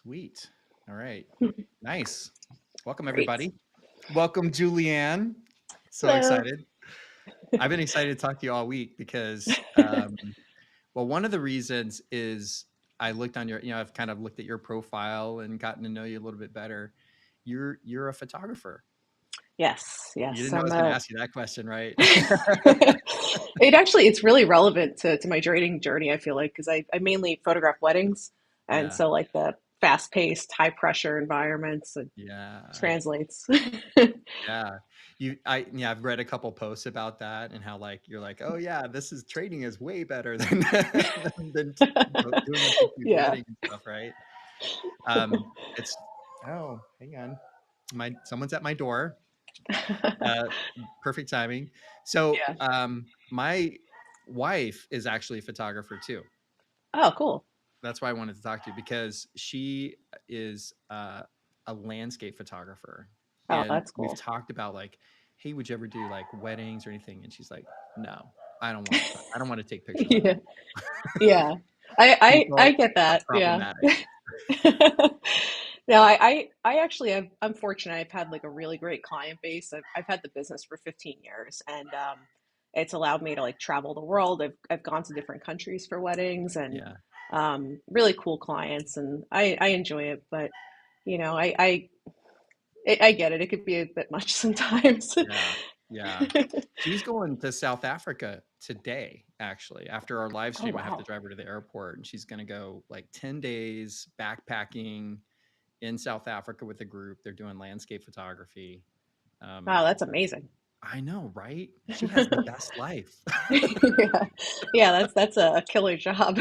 Sweet. All right. Nice. Welcome, Great. everybody. Welcome, Julianne. So Hello. excited. I've been excited to talk to you all week because, well, one of the reasons is I looked on your, I've kind of looked at your profile and gotten to know you a little bit better. You're a photographer. Yes, You yes. didn't know I was going to ask you that question, right? It's really relevant to my trading journey, I feel like, because I mainly photograph weddings. And Yeah. so like the fast-paced, high-pressure environments, it Yeah. translates. Yeah. I've read a couple posts about that and how like you're like, oh yeah, this is trading is way better than than doing a big huge Yeah. wedding and stuff, right? It's hang on. Someone's at my door. Uh Perfect timing. So Yeah. my wife is actually a photographer too. Oh, cool. That's why I wanted to talk to you because she is a landscape photographer, Oh, and that's we've cool. talked about like, hey, would you ever do like weddings or anything? And she's like, no, I don't want to. I don't want to take pictures of Yeah. people. Yeah. I People get are that. Yeah. problematic. No, I actually I'm fortunate. I've had like a really great client base. I've had the business for 15 years, and it's allowed me to like travel the world. I've gone to different countries for weddings, and Yeah, really cool clients, and I enjoy it. But I get it. It could be a bit much sometimes. yeah, yeah. She's going to South Africa today, actually. After our live Oh stream, I have to wow. drive her to the airport, and she's going to go like 10 days backpacking in South Africa with a group. They're doing landscape photography. Wow, Um, that's amazing. I know, right? She has the best life. Yeah, yeah, that's a killer job.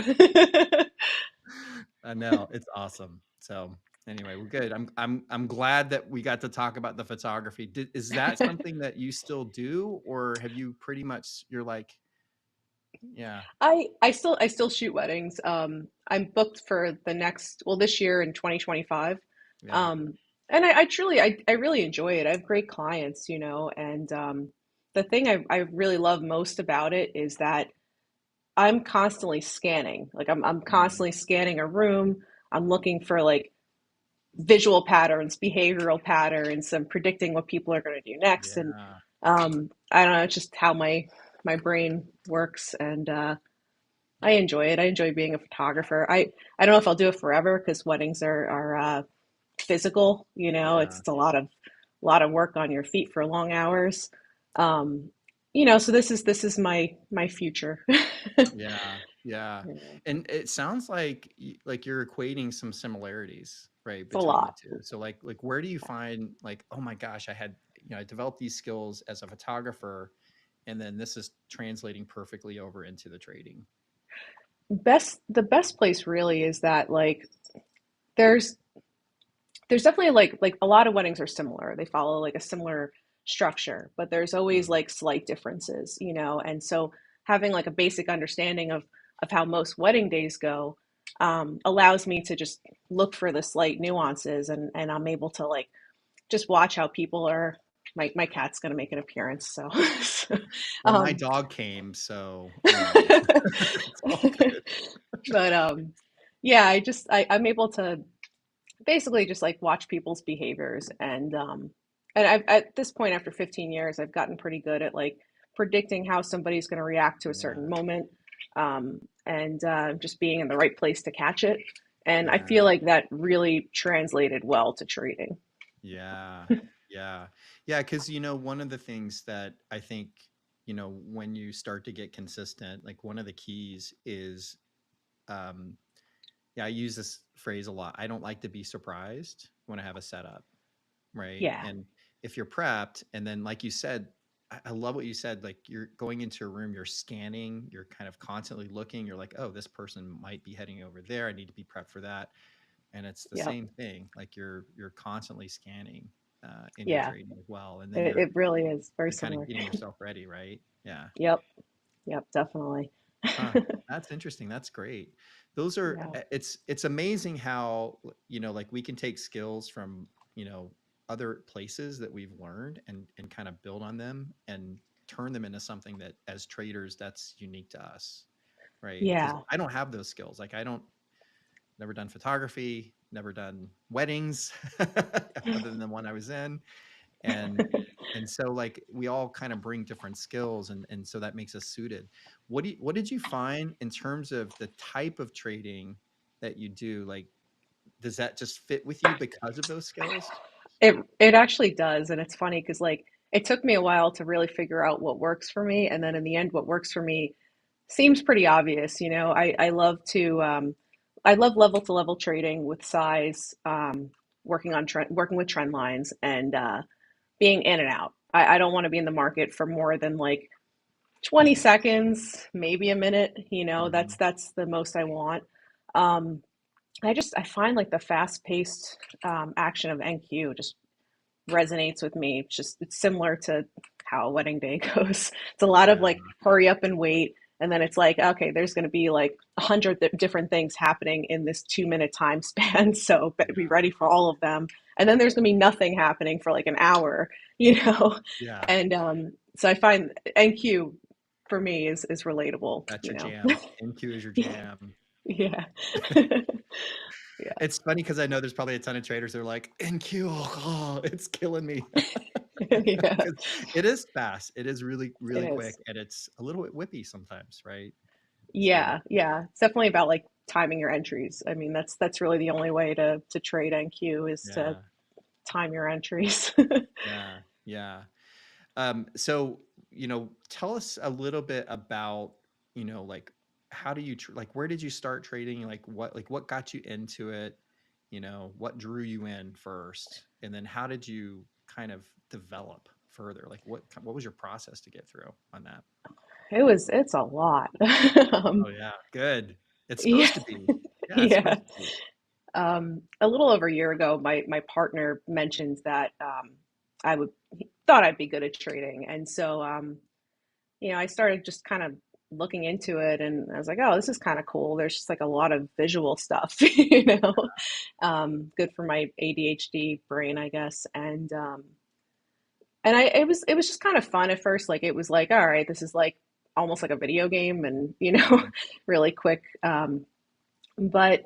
I know, it's awesome. So anyway, we're good. I'm glad that we got to talk about the photography. Is that something that you still do, or have you pretty much you're like, yeah, I still shoot weddings. I'm booked for the next, well, this year in 2025. yeah, Um, and I truly I really enjoy it. I have great clients, and the thing I really love most about it is that I'm constantly scanning. Like I'm mm, constantly scanning a room. I'm looking for like visual patterns, behavioral patterns. I'm predicting what people are going to do next, and yeah, I don't know, it's just how my brain works, and I enjoy it. I enjoy being a photographer. I don't know if I'll do it forever because weddings are physical. yeah, It's a lot of work on your feet for long hours. Um, so this is my future. yeah, yeah. Yeah. And it sounds like like you're equating some similarities, right, It's a between the lot. two. So like where do you find like, oh my gosh, I developed these skills as a photographer, and then this is translating perfectly over into the trading. The best place really is that like there's there's definitely like a lot of weddings are similar. They follow like a similar structure, but there's always Mm, like slight differences. And so having like a basic understanding of how most wedding days go allows me to just look for the slight nuances, and I'm able to like just watch how people are. My cat's gonna make an appearance, so, well, my um, dog came, so it's all good. but yeah, I'm able to basically just like watch people's behaviors, and I've at this point after 15 years I've gotten pretty good at like predicting how somebody's going to react to a certain Yeah, moment, and just being in the right place to catch it, and I feel yeah, like that really translated well to trading. yeah, yeah, yeah. Because one of the things that I think when you start to get consistent, like one of the keys is, um, yeah, I use this phrase a lot. I don't like to be surprised when I have a setup, right? Yeah, And if you're prepped, and then like you said, I love what you said. Like you're going into a room, you're scanning, you're kind of constantly looking. You're like, oh, this person might be heading over there. I need to be prepped for that. And it's the yep, same thing. Like you're constantly scanning in your yeah, trading as well, and then it really is very you're kind of similar. getting yourself ready, right? Yeah. Yep, yep, definitely. Huh. That's interesting. That's great. Those are Yeah, it's amazing how, like we can take skills from, other places that we've learned and kind of build on them and turn them into something that as traders that's unique to us, right? Because yeah, I don't have those skills. Like I don't, never done photography, never done weddings other than the one I was in. And so like we all kind of bring different skills, and so that makes us suited. What did you find in terms of the type of trading that you do? Like, does that just fit with you because of those skills? It actually does, and it's funny because like it took me a while to really figure out what works for me, and then in the end, what works for me seems pretty obvious. You know, I love level to level trading with size, working with trend lines, and being in and out. I don't want to be in the market for more than like 20 seconds, maybe a minute. You know, Hmm. that's the most I want. Um, I find like the fast paced action of NQ just resonates with me. It's similar to how a wedding day goes. It's a lot of Yeah. like hurry up and wait, and then it's like, okay, there's going to be like 100 different things happening in this 2 minute time span, so be Yeah. ready for all of them. And then there's going to be nothing happening for like an hour, you know. Yeah. And so I find NQ for me is relatable, That's you your know. jam. NQ is your jam. Yeah. It's funny because I know there's probably a ton of traders that are like, NQ, oh, it's killing me. Yeah, 'Cause it is fast. It is really, it really quick, is. and it's a little bit whippy sometimes, right? So, Yeah, yeah. It's definitely about like timing your entries. I mean, that's really the only way to trade NQ is to yeah, time your entries. yeah, yeah. So, tell us a little bit about, like how do you like where did you start trading? Like what got you into it? What drew you in first? And then how did you kind of develop further? Like what was your process to get through on that? It's a lot. Oh yeah, good. It's Yeah, supposed to be. Yeah, it's yeah. supposed to be. A little over a year ago, my partner mentioned that I would he thought I'd be good at trading, and so I started just kind of looking into it, and I was like, oh, this is kind of cool. There's just like a lot of visual stuff, good for my ADHD brain, I guess. And it was just kind of fun at first. Like it was like, all right, this is like almost like a video game, and Mhm. really quick. But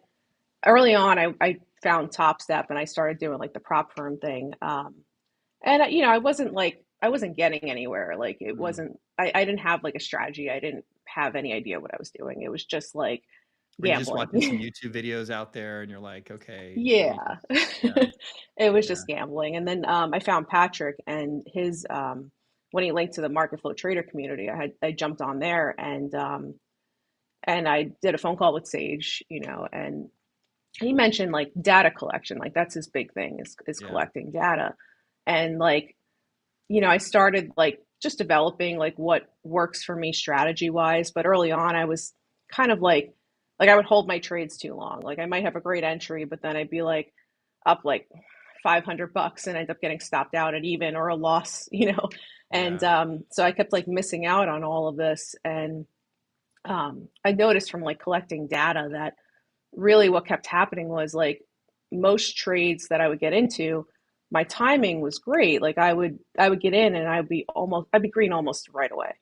early on, I found TopStep, and I started doing like the prop firm thing. And I wasn't getting anywhere. Like it Mm. wasn't. I didn't have like a strategy. I didn't have any idea what I was doing. It was just like Were you just gambling. watching some YouTube videos out there and you're like, okay, let me Yeah. just, yeah, It was yeah. just gambling. And then I found Patrick and his when he linked to the MarketFlow Trader Community, I jumped on there and I did a phone call with Sage, and he mentioned like data collection, like that's his big thing is Yeah. collecting data. And like, I started like just developing like what works for me strategy wise, but early on I was kind of like I would hold my trades too long. Like I might have a great entry, but then I'd be like up like $500 and end up getting stopped out at even or a loss, And Yeah. so I kept like missing out on all of this. And I noticed from like collecting data that really what kept happening was like most trades that I would get into, my timing was great. Like I would get in and I'd be green almost right away.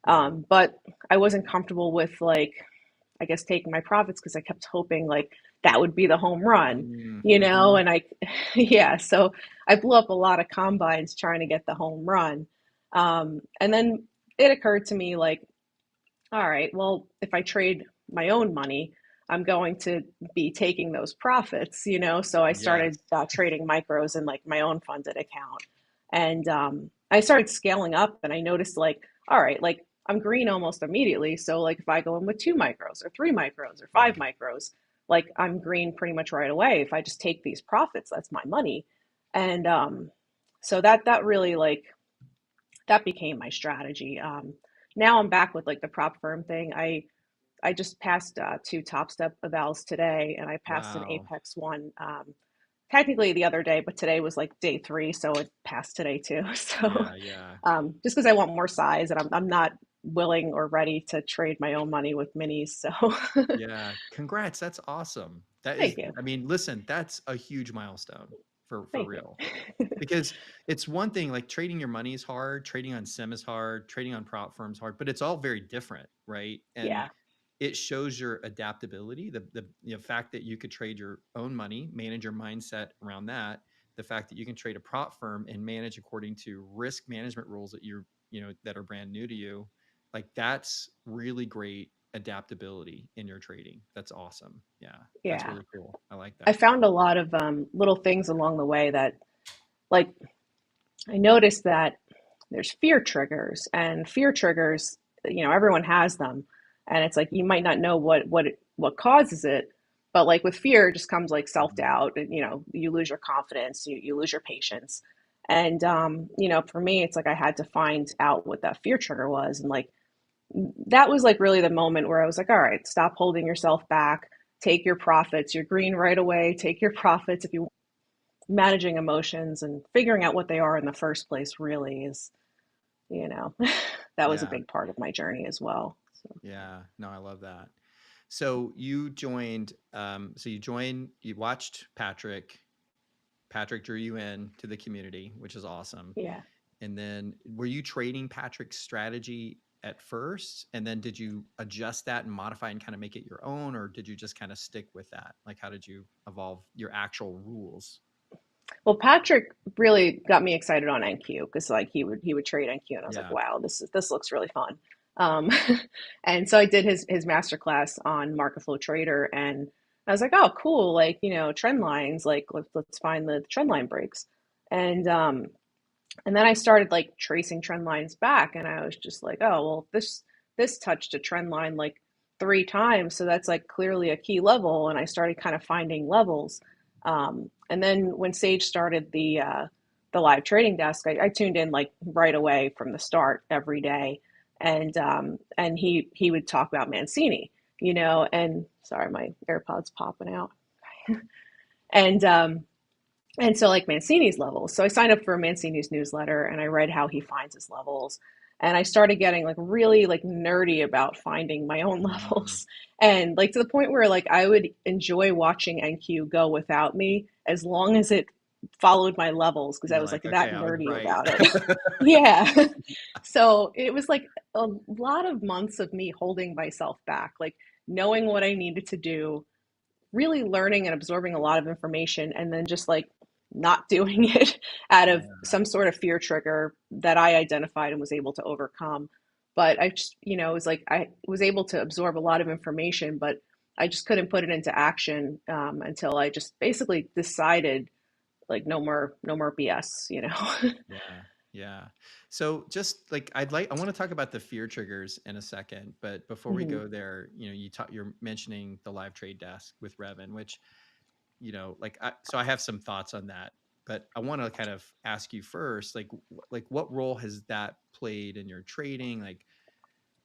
Yeah. But I wasn't comfortable with like I guess taking my profits because I kept hoping like that would be the home run, Mm-hmm. and I yeah, so I blew up a lot of combines trying to get the home run. And then it occurred to me like, all right, well, if I trade my own money, I'm going to be taking those profits, So I Yes. started trading micros in like my own funded account, and I started scaling up, and I noticed like, all right, like I'm green almost immediately. So like if I go in with 2 micros or 3 micros or Yeah. 5 micros, like I'm green pretty much right away. If I just take these profits, that's my money, and so that really like that became my strategy. Now I'm back with like the prop firm thing. I just passed 2 TopStep evals today, and I passed an Wow. Apex one technically the other day, but today was like day 3, so it passed today too. So Yeah. Yeah. just because I want more size, and I'm not willing or ready to trade my own money with minis. So Yeah. Congrats. That's awesome. That is, thank you, I mean, listen, that's a huge milestone for thank you. real. Because it's one thing like trading your money is hard, trading on sim is hard, trading on prop firms hard, but it's all very different, right? And Yeah, it shows your adaptability, the fact that you could trade your own money, manage your mindset around that, the fact that you can trade a prop firm and manage according to risk management rules that that are brand new to you. Like that's really great adaptability in your trading. That's awesome. Yeah, that's Yeah. really cool. I like I that. found a lot of little things along the way that, like, I noticed that there's fear triggers, and fear triggers, everyone has them, and it's like you might not know what causes it, but like with fear, it just comes like self Mhm. doubt, and you lose your confidence, you lose your patience, and for me, it's like I had to find out what that fear trigger was, and like that was like really the moment where I was like, all right, stop holding yourself back, take your profits, you're green right away, take your profits if you managing emotions and figuring out what they are in the first place really is, you know, that was a Yeah. big part of my journey as well. So, Yeah. No, I love that. So you joined, you watched Patrick drew you in to the community, which is awesome. yeah. And then were you trading Patrick's strategy at first? And then did you adjust that and modify and kind of make it your own? Or did you just kind of stick with that? Like, how did you evolve your actual rules? Well, Patrick really got me excited on NQ because like he would trade NQ and I was like, Yeah. wow, this looks really fun. Um, and so I did his master class on MarketFlow Trader and I was like, oh, cool. Like, trend lines, like let's find the trend line breaks. And and then I started like tracing trend lines back and I was just like, oh, well, this touched a trend line like 3 times, so that's like clearly a key level. And I started kind of finding levels. And then when Sage started the live trading desk, I tuned in like right away from the start every day, and he would talk about Mancini, and sorry, my AirPods popping out, and and so like Mancini's levels. So I signed up for Mancini's newsletter and I read how he finds his levels. And I started getting like really like nerdy about finding my own Mm. levels. And like to the point where like I would enjoy watching NQ go without me as long as it followed my levels because I You're was like like, that okay, I was nerdy right. about it. Yeah. So it was like a lot of months of me holding myself back, like knowing what I needed to do, really learning and absorbing a lot of information and then just like not doing it out of Yeah. some sort of fear trigger that I identified and was able to overcome. But I just, it was like I was able to absorb a lot of information, but I just couldn't put it into action until I just basically decided like no more BS. Yeah. Yeah. So just like I want to talk about the fear triggers in a second, but before we Hmm. go there, you're mentioning the live trade desk with Revan, which, so I have some thoughts on that, but I want to kind of ask you first, like what role has that played in your trading? Like,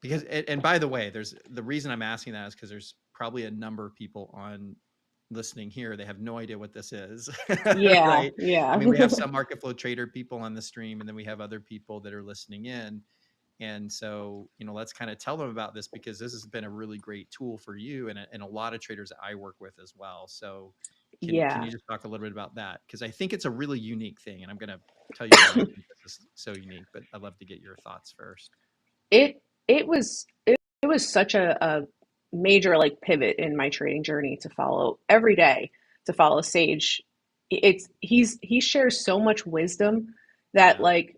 because, and by the way, there's the reason I'm asking that is because there's probably a number of people on listening here. They have no idea what this is, Yeah, right? I yeah. mean, we have some market flow trader people on the stream, and then we have other people that are listening in. And so, let's kind of tell them about this because this has been a really great tool for you and a lot of traders that I work with as well. So can Yeah. you just talk a little bit about that? Because I think it's a really unique thing. And I'm going to tell you why I think this is so unique, but I'd love to get your thoughts first. It was such a major like pivot in my trading journey to follow every day, to follow Sage. He shares so much wisdom that Yeah. like,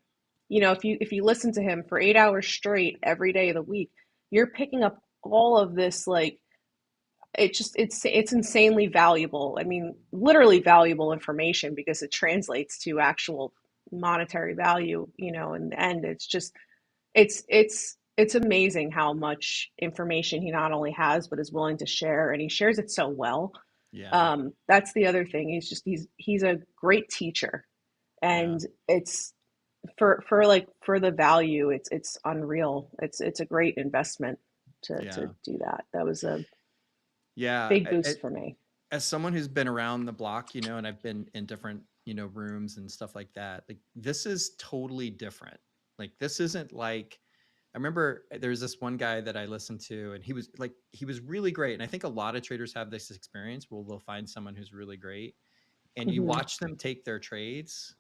if you listen to him for 8 hours straight every day of the week, you're picking up all of this like it's insanely valuable. I mean, literally valuable information because it translates to actual monetary value, in the end. It's just it's amazing how much information he not only has but is willing to share, and he shares it so well. Yeah. That's the other thing. He's a great teacher, Yeah. and it's for the value. It's unreal. It's a great investment to Yeah. do that. That was a Yeah. big boost for me. As someone who's been around the block, and I've been in different, rooms and stuff like that, like this is totally different. Like this isn't like, I remember there's this one guy that I listened to and he was really great. And I think a lot of traders have this experience where they'll find someone who's really great and you Hmm. watch them take their trades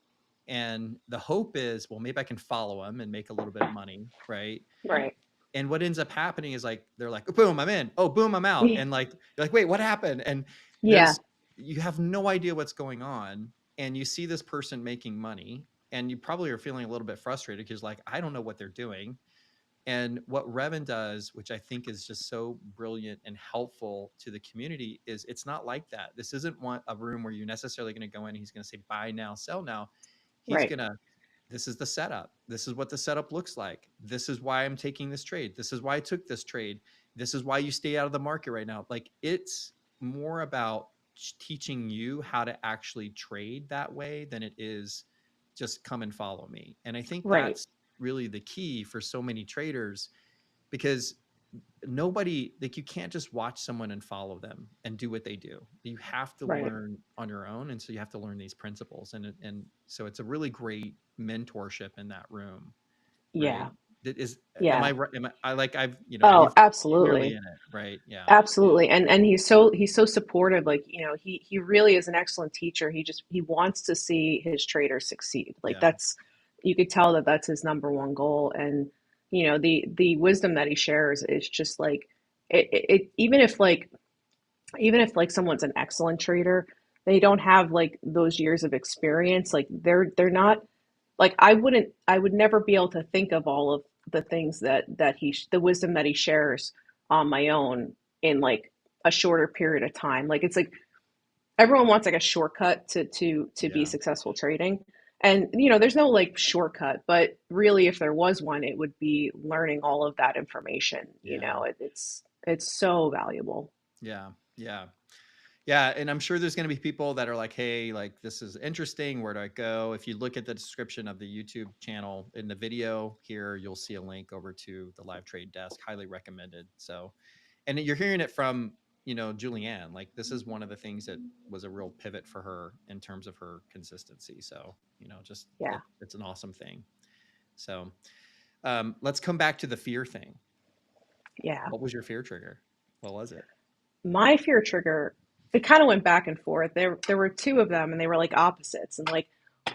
and the hope is, well, maybe I can follow them and make a little bit of money. Right. Right. And what ends up happening is like, they're like, boom, I'm in. Oh, boom, I'm out. And like, you're like, wait, what happened? And Yeah, you have no idea what's going on. And you see this person making money, and you probably are feeling a little bit frustrated because like, I don't know what they're doing. And what Revan does, which I think is just so brilliant and helpful to the community, is it's not like that. This isn't a room where you're necessarily going to go in and he's going to say, buy now, sell now. He's right, going to, this is the setup. This is what the setup looks like. This is why I'm taking this trade. This is why I took this trade. This is why you stay out of the market right now. Like, it's more about teaching you how to actually trade that way than it is just come and follow me. And I think right, that's really the key for so many traders, because nobody, like, you can't just watch someone and follow them and do what they do. You have to right. learn on your own. And so you have to learn these principles. And so it's a really great mentorship in that room, Yeah, right? That is, am yeah. I right? I like, I've, Oh, you've clearly absolutely. in it, right? Yeah. Absolutely. And he's so supportive. Like, he really is an excellent teacher. He wants to see his traders succeed. Like, Yeah. that's, you could tell that that's his number one goal. And, the wisdom that he shares is just like, even if like someone's an excellent trader, they don't have like those years of experience. Like, they're not, like, I would never be able to think of all of the things the wisdom that he shares on my own in like a shorter period of time. Like, it's like everyone wants like a shortcut to be Yeah. successful trading. And there's no like shortcut, but really if there was one, it would be learning all of that information. Yeah. It's so valuable. Yeah. Yeah. Yeah, and I'm sure there's going to be people that are like, hey, like, this is interesting. Where do I go? If you look at the description of the YouTube channel in the video here, you'll see a link over to the live trade desk. Highly recommended. So, and you're hearing it from, Julianne. Like, this is one of the things that was a real pivot for her in terms of her consistency. So, just Yeah. it's an awesome thing. So, let's come back to the fear thing. Yeah. What was your fear trigger? What was it? My fear trigger, it kind of went back and forth. There were two of them and they were like opposites. And like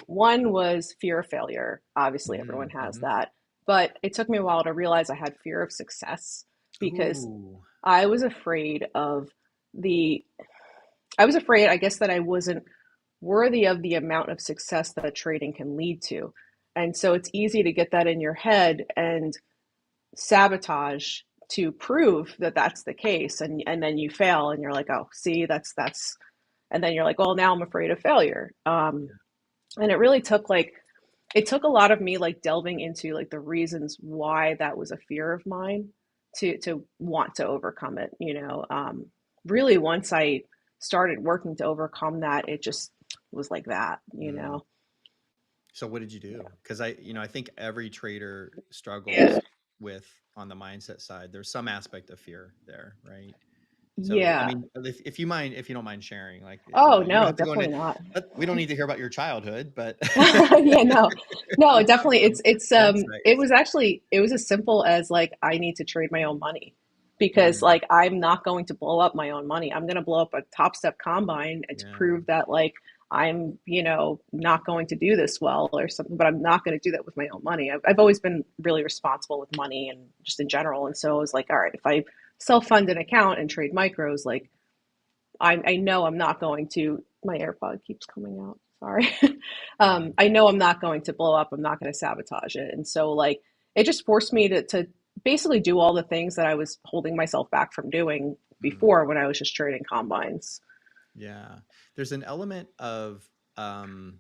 one was fear of failure. Obviously, everyone has Mm-hmm. that. But it took me a while to realize I had fear of success because Ooh. I was afraid of the, I was afraid, I guess, that I wasn't worthy of the amount of success that trading can lead to. And so it's easy to get that in your head and sabotage to prove that that's the case. And then you fail and you're like, oh, see, that's, and then you're like, well, now I'm afraid of failure. And it really took like, it took a lot of me like delving into like the reasons why that was a fear of mine to want to overcome it. Really once I started working to overcome that, it just was like that. Mm. So what did you do? Because I think every trader Yeah. struggles with, on the mindset side, there's some aspect of fear there, right? So, I Yeah. mean, if you don't mind sharing, like, Oh you don't no, have to go into, definitely not. we don't need to hear about your childhood, but Yeah, no, no, let's have definitely. some It insights. was actually, it was as simple as like, I need to trade my own money because Mm, like, I'm not going to blow up my own money. I'm going to blow up a TopStep combine and to yeah. prove that like, I'm, not going to do this well or something, but I'm not going to do that with my own money. I've always been really responsible with money and just in general. And so I was like, all right, if I self-fund an account and trade micros, like I know I'm not going to, my AirPod keeps coming out. Sorry. Mm, I know I'm not going to blow up. I'm not going to sabotage it. And so like, it just forced me to basically do all the things that I was holding myself back from doing mm, before when I was just trading combines. yeah. There's an element of, um,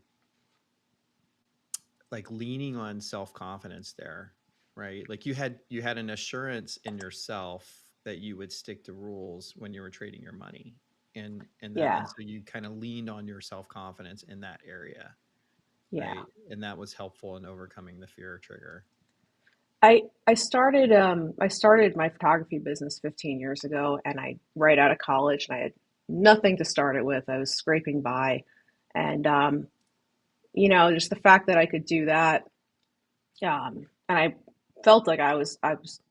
like, leaning on self-confidence there, right? Like, you had an assurance in yourself that you would stick to rules when you were trading your money. And Yeah. so you kind of leaned on your self-confidence in that area, Yeah. right? And that was helpful in overcoming the fear trigger. I started my photography business 15 years ago and I right out of college and I had nothing to start it with. I was scraping by and just the fact that I could do that. And I felt like I was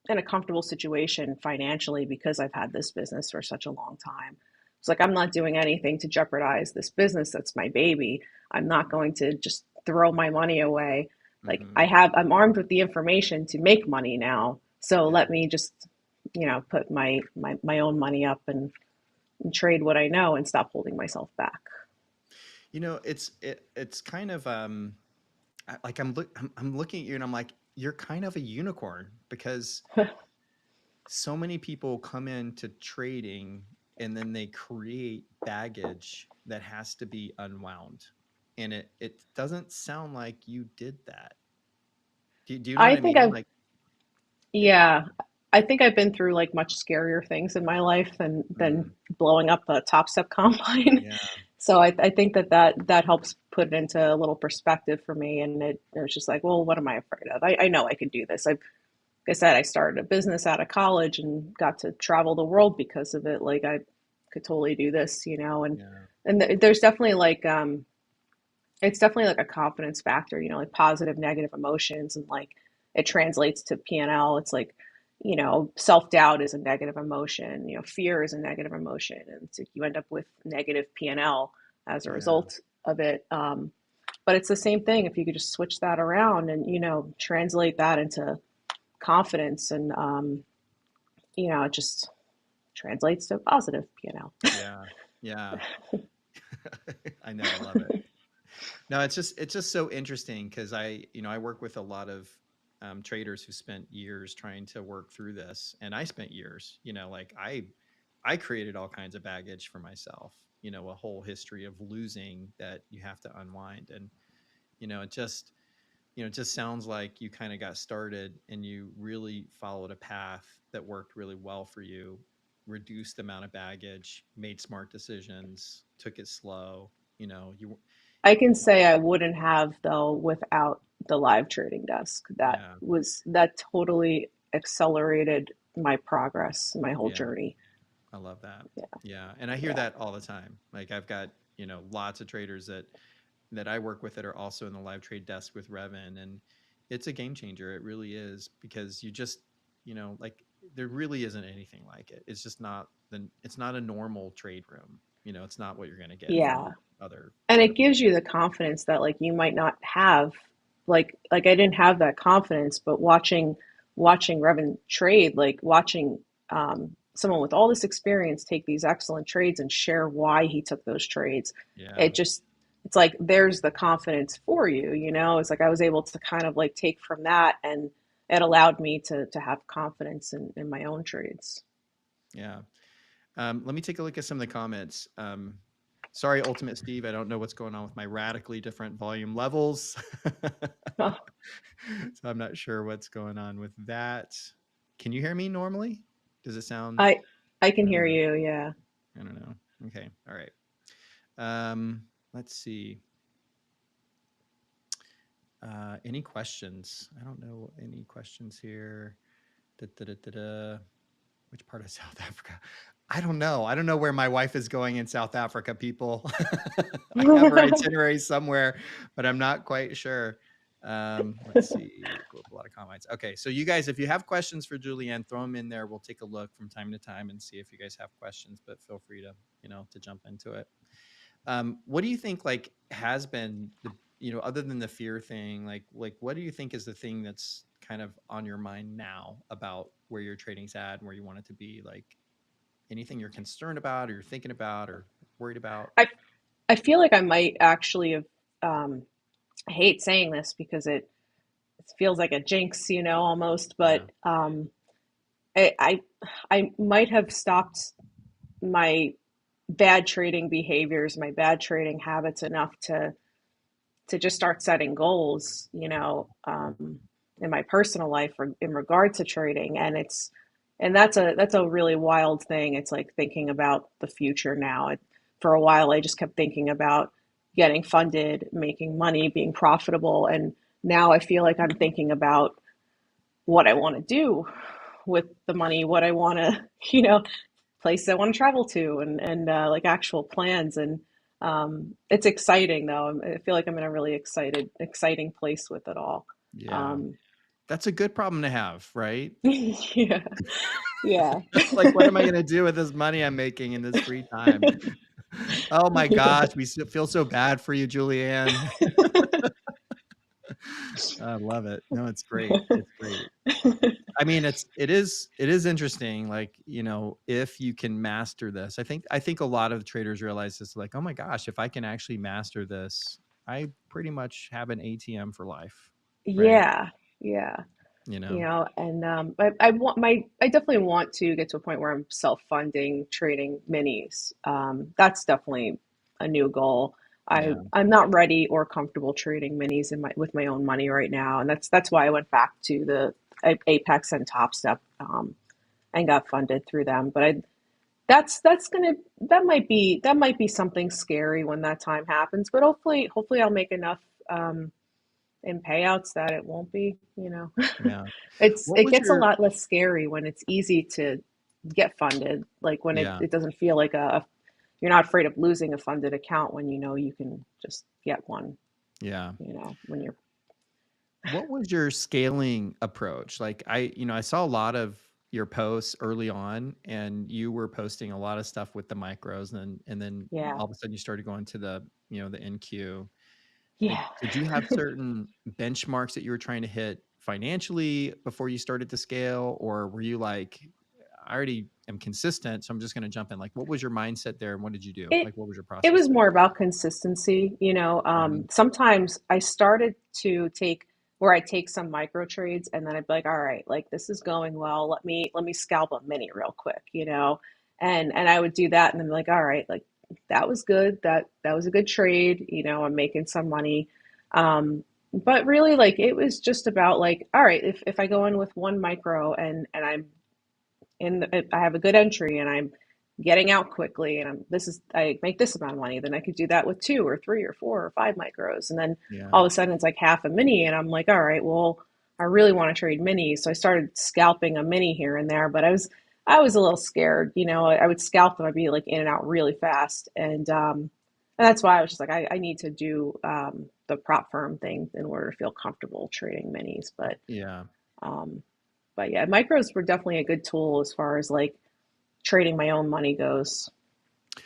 in a comfortable situation financially because I've had this business for such a long time. It's like I'm not doing anything to jeopardize this business that's my baby. I'm not going to just throw my money away. Like Hmm. I'm armed with the information to make money now. So Yeah. let me just, put my own money up and trade what I know and stop holding myself back. It's kind of like I'm looking at you and I'm like, you're kind of a unicorn because so many people come into trading and then they create baggage that has to be unwound. And it doesn't sound like you did that. Do you know what I I think mean? I've, Like it, yeah, I think I've been through like much scarier things in my life than mm, blowing up a TopStep combine. yeah, So I think that helps put it into a little perspective for me. And it was just like, well, what am I afraid of? I know I could do this. Like I said, I started a business out of college and got to travel the world because of it. Like I could totally do this, yeah, and there's definitely like it's definitely like a confidence factor, like positive, negative emotions, and like it translates to P&L. It's like, self-doubt is a negative emotion, fear is a negative emotion, and it's like you end up with negative P&L as a yeah, result of it. But it's the same thing if you could just switch that around and translate that into confidence, and it just translates to positive P&L. yeah, yeah. I know, I love it. No, it's just so interesting because I work with a lot of traders who spent years trying to work through this, and I spent years, like I created all kinds of baggage for myself, a whole history of losing that you have to unwind, and it just it just sounds like you kind of got started and you really followed a path that worked really well for you, reduced the amount of baggage, made smart decisions, took it slow, you I can say I wouldn't have though without the live trading desk. yeah. That totally accelerated my progress, my whole Yeah, journey. I love that. Yeah, Yeah, and I hear yeah. that all the time. Like I've got, lots of traders that I work with that are also in the live trade desk with Revan, and it's a game changer. It really is because you just, like there really isn't anything like it. It's just not it's not a normal trade room. It's not what you're going to get Yeah. from other And other it gives you the confidence that like you might not have, like I didn't have that confidence, but watching Revan trade, like watching someone with all this experience take these excellent trades and share why he took those trades, Yeah. it just it's like there's the confidence for you, it's like I was able to kind of like take from that, and it allowed me to have confidence in my own trades. Yeah. Let me take a look at some of the comments. Sorry, Ultimate Steve. I don't know what's going on with my radically different volume levels. Oh, So I'm not sure what's going on with that. Can you hear me normally? Does it sound? I I I can don't hear know. you, yeah. I don't know. Okay. All right. Let's see. Any questions? I don't know any questions here. Da, da, da, da, da. Which part of South Africa? I don't know. I don't know where my wife is going in South Africa, people. I have her itinerary somewhere, but I'm not quite sure. Let's see. Pull up a lot of comments. Okay, so you guys, if you have questions for Julianne, throw them in there. We'll take a look from time to time and see if you guys have questions. But feel free to to jump into it. What do you think like has been the other than the fear thing, like what do you think is the thing that's kind of on your mind now about where your trading's at and where you want it to be? Like anything you're concerned about or you're thinking about or worried about? I I feel like I might actually have. I hate saying this because it feels like a jinx, almost. Yeah. But I, I I might have stopped my bad trading behaviors, my bad trading habits enough to just start setting goals, in my personal life or in regard to trading. And that's a really wild thing. It's like thinking about the future now. For a while, I just kept thinking about getting funded, making money, being profitable, and now I feel like I'm thinking about what I want to do with the money, what I want to, places I want to travel to, and like actual plans. And it's exciting though. I feel like I'm in a really exciting place with it all. Yeah. Um, That's a good problem to have, right? yeah, yeah, Like, what am I going to do with this money I'm making in this free time? Oh my yeah. gosh, we feel so bad for you, Julianne. I love it. No, it's great. It's great. I mean, it is interesting. Like, if you can master this, I think a lot of traders realize this, like, oh my gosh, if I can actually master this, I pretty much have an ATM for life, right? Yeah, yeah. You know, And I definitely want to get to a point where I'm self-funding trading minis. That's definitely a new goal. yeah, I'm not ready or comfortable trading minis with my own money right now, and that's why I went back to the Apex and TopStep, and got funded through them. But that's gonna that might be something scary when that time happens. But hopefully I'll make enough in payouts that it won't be. yeah. What It was gets a your, lot less scary when it's easy to get funded. Like when yeah, it doesn't feel like you're not afraid of losing a funded account when you know you can just get one, yeah. when you're What was your scaling approach? Like, I saw a lot of your posts early on, and you were posting a lot of stuff with the micros, and then yeah. all of a sudden you started going to the NQ. Like, Yeah. did you have certain benchmarks that you were trying to hit financially before you started to scale? Or were you like, I already am consistent, so I'm just going to jump in? Like, what was your mindset there, and what did you do? It Like, what was your it process was there? more about consistency. Mhm. Sometimes I started to take where I take some micro trades and then I'd be like, all right, like this is going well. Let me scalp a mini real quick. And I would do that and then be like, all right, like that was good. That was a good trade. I'm making some money. But really like it was just about like, all right, if I go in with one micro and I have a good entry and I'm getting out quickly and I make this amount of money, then I could do that with two or three or four or five micros. And then Yeah. all of a sudden it's like half a mini and I'm like, all right, well, I really want to trade minis. So I started scalping a mini here and there, but I was a little scared. I would scalp them. I'd be like in and out really fast. And that's why I was just like, I need to do the prop firm thing in order to feel comfortable trading minis. Yeah. Um, but yeah, micros were definitely a good tool as far as like trading my own money goes.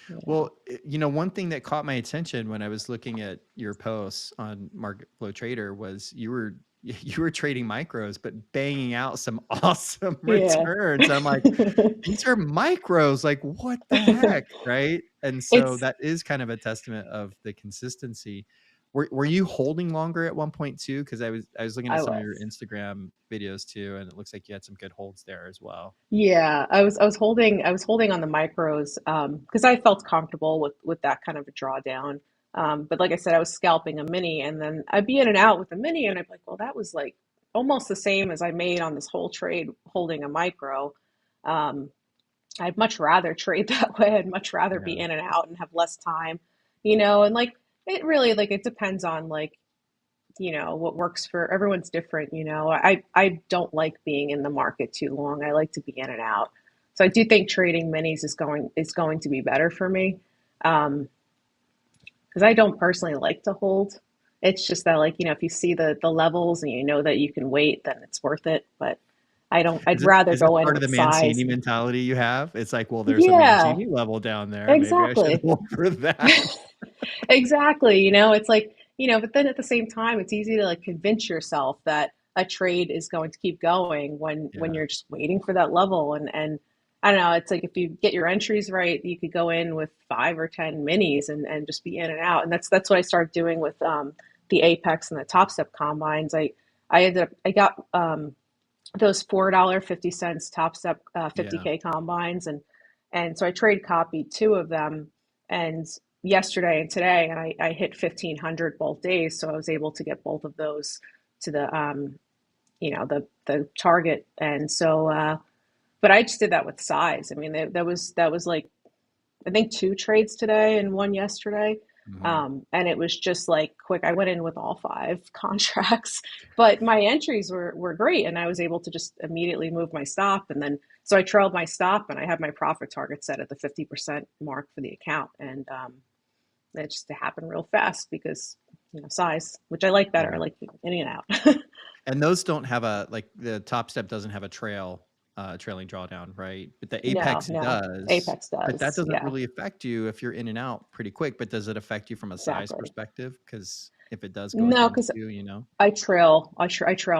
Yeah. Well, one thing that caught my attention when I was looking at your posts on MarketFlow Trader was you were you were trading micros, but banging out some awesome Yeah. returns. I'm like, these are micros. Like, what the heck, right? And so It's that is kind of a testament of the consistency. Were you holding longer at one point too? Because I was looking at I some of your was. Instagram videos too, and it looks like you had some good holds there as well. Yeah, I was holding on the micros because I felt comfortable with that kind of a drawdown. But like I said, I was scalping a mini and then I'd be in and out with a mini and I'd be like, well, that was like almost the same as I made on this whole trade holding a micro. Um, I'd much rather trade that way. I'd much rather be Yeah. in and out and have less time, and like it really like it depends on like, what works for everyone's different. I don't like being in the market too long. I like to be in and out. So I do think trading minis is going to be better for me. Because I don't personally like to hold. It's just that like, if you see the levels and you know that you can wait, then it's worth it. But I'd Is it rather is it go in part of with the size. Mancini mentality you have? It's like, well, there's a Yeah, Mancini level down there. Maybe I should exactly. hold for that. Exactly. It's like, but then at the same time, it's easy to like convince yourself that a trade is going to keep going when Yeah. you're just waiting for that level. And I don't know, it's like if you get your entries right, you could go in with 5 or 10 minis and just be in and out. And that's what I started doing with the Apex and the TopStep combines. I got those $4.50 TopStep Yeah. 50K combines and so I trade copied two of them and yesterday and today and I hit 1,500 both days, so I was able to get both of those to the target. And so but I just did that with size. I mean that was like I think two trades today and one yesterday. Mhm. And it was just like quick. I went in with all five contracts, but my entries were great, and I was able to just immediately move my stop. And then so I trailed my stop, and I had my profit target set at the 50% mark for the account, and it just happened real fast because size, which I like better. I Yeah. like in and out. And those don't have the Top Step doesn't have a trailing drawdown, right? But the No, Apex no, does. Apex But that does. doesn't Yeah, really affect you if you're in and out pretty quick. But does it affect you from a size exactly. perspective? Because if it does go No, against because you. I trail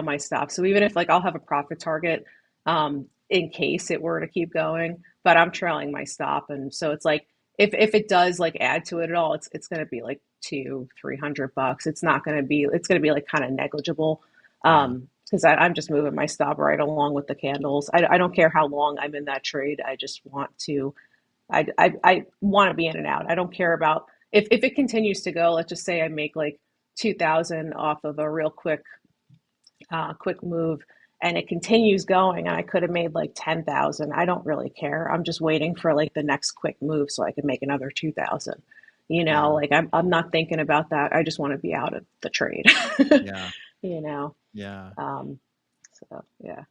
my stop. So even if like I'll have a profit target, in case it were to keep going. But I'm trailing my stop, and so it's like if it does like add to it at all, it's going to be like 200-300 bucks. It's not going to be. It's going to be like kind of negligible. Yeah. Because I'm just moving my stop right along with the candles. I don't care how long I'm in that trade. I just want to. I want to be in and out. I don't care about if it continues to go. Let's just say I make like 2,000 off of a real quick move, and it continues going, and I could have made like 10,000. I don't really care. I'm just waiting for like the next quick move so I can make another 2,000. Yeah. Like I'm not thinking about that. I just want to be out of the trade. Yeah. you know. Yeah. Um, so yeah.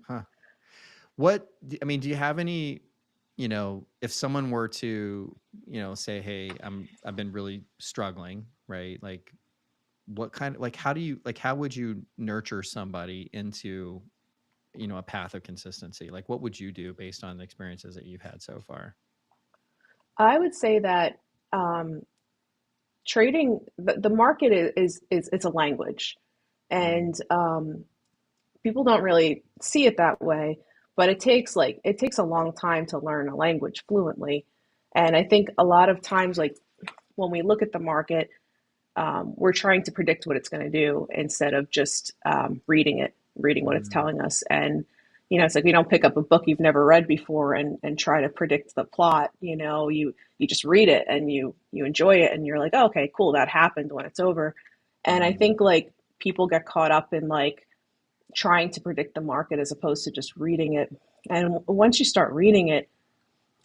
Huh. I mean, do you have any, if someone were to, say, hey, I've been really struggling, right? Like what kind of, like, how would you nurture somebody into, a path of consistency? Like, what would you do based on the experiences that you've had so far? I would say that um, trading the market is it's a language, Mm, and people don't really see it that way, but it takes a long time to learn a language fluently. And I think a lot of times, like when we look at the market, we're trying to predict what it's going to do instead of just reading what it's mm, telling us. And it's like you don't pick up a book you've never read before and try to predict the plot. You just read it and you enjoy it, and you're like, oh, okay, cool, that happened when it's over. And I mm, think like people get caught up in like trying to predict the market as opposed to just reading it. And once you start reading it,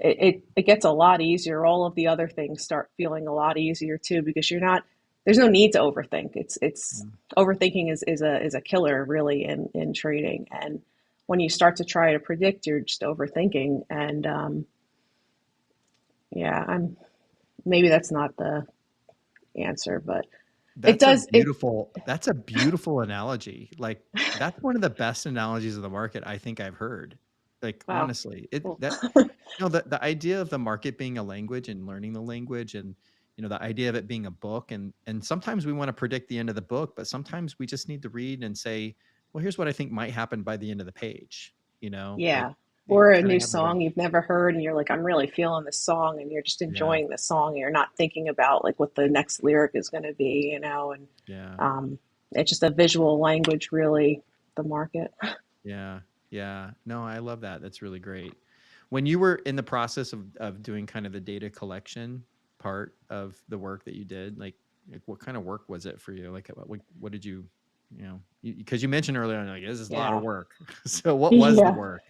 it gets a lot easier. All of the other things start feeling a lot easier too, because there's no need to overthink. It's mm. overthinking is a killer really in trading. And when you start to try to predict, you're just overthinking. And yeah, maybe that's not the answer, but it does it. That's a beautiful analogy. Like that's one of the best analogies of the market I think I've heard. Like Wow, honestly, cool. the idea of the market being a language and learning the language, and the idea of it being a book, and sometimes we want to predict the end of the book, but sometimes we just need to read and say, well, here's what I think might happen by the end of the page. Like Yeah. you Or a kind new of have a little. song you've never heard, and you're like, I'm really feeling this song, and you're just Yeah. enjoying the song, and you're not thinking about like what the next lyric is going to be, and Yeah. um, it's just a visual language, really, the market. Yeah. Yeah. No, I love that. That's really great. When you were in the process of doing kind of the data collection part of the work that you did, like what kind of work was it for you? Like what did you, because you mentioned earlier on, like, this is a lot of Yeah. work. So what was the Yeah. work?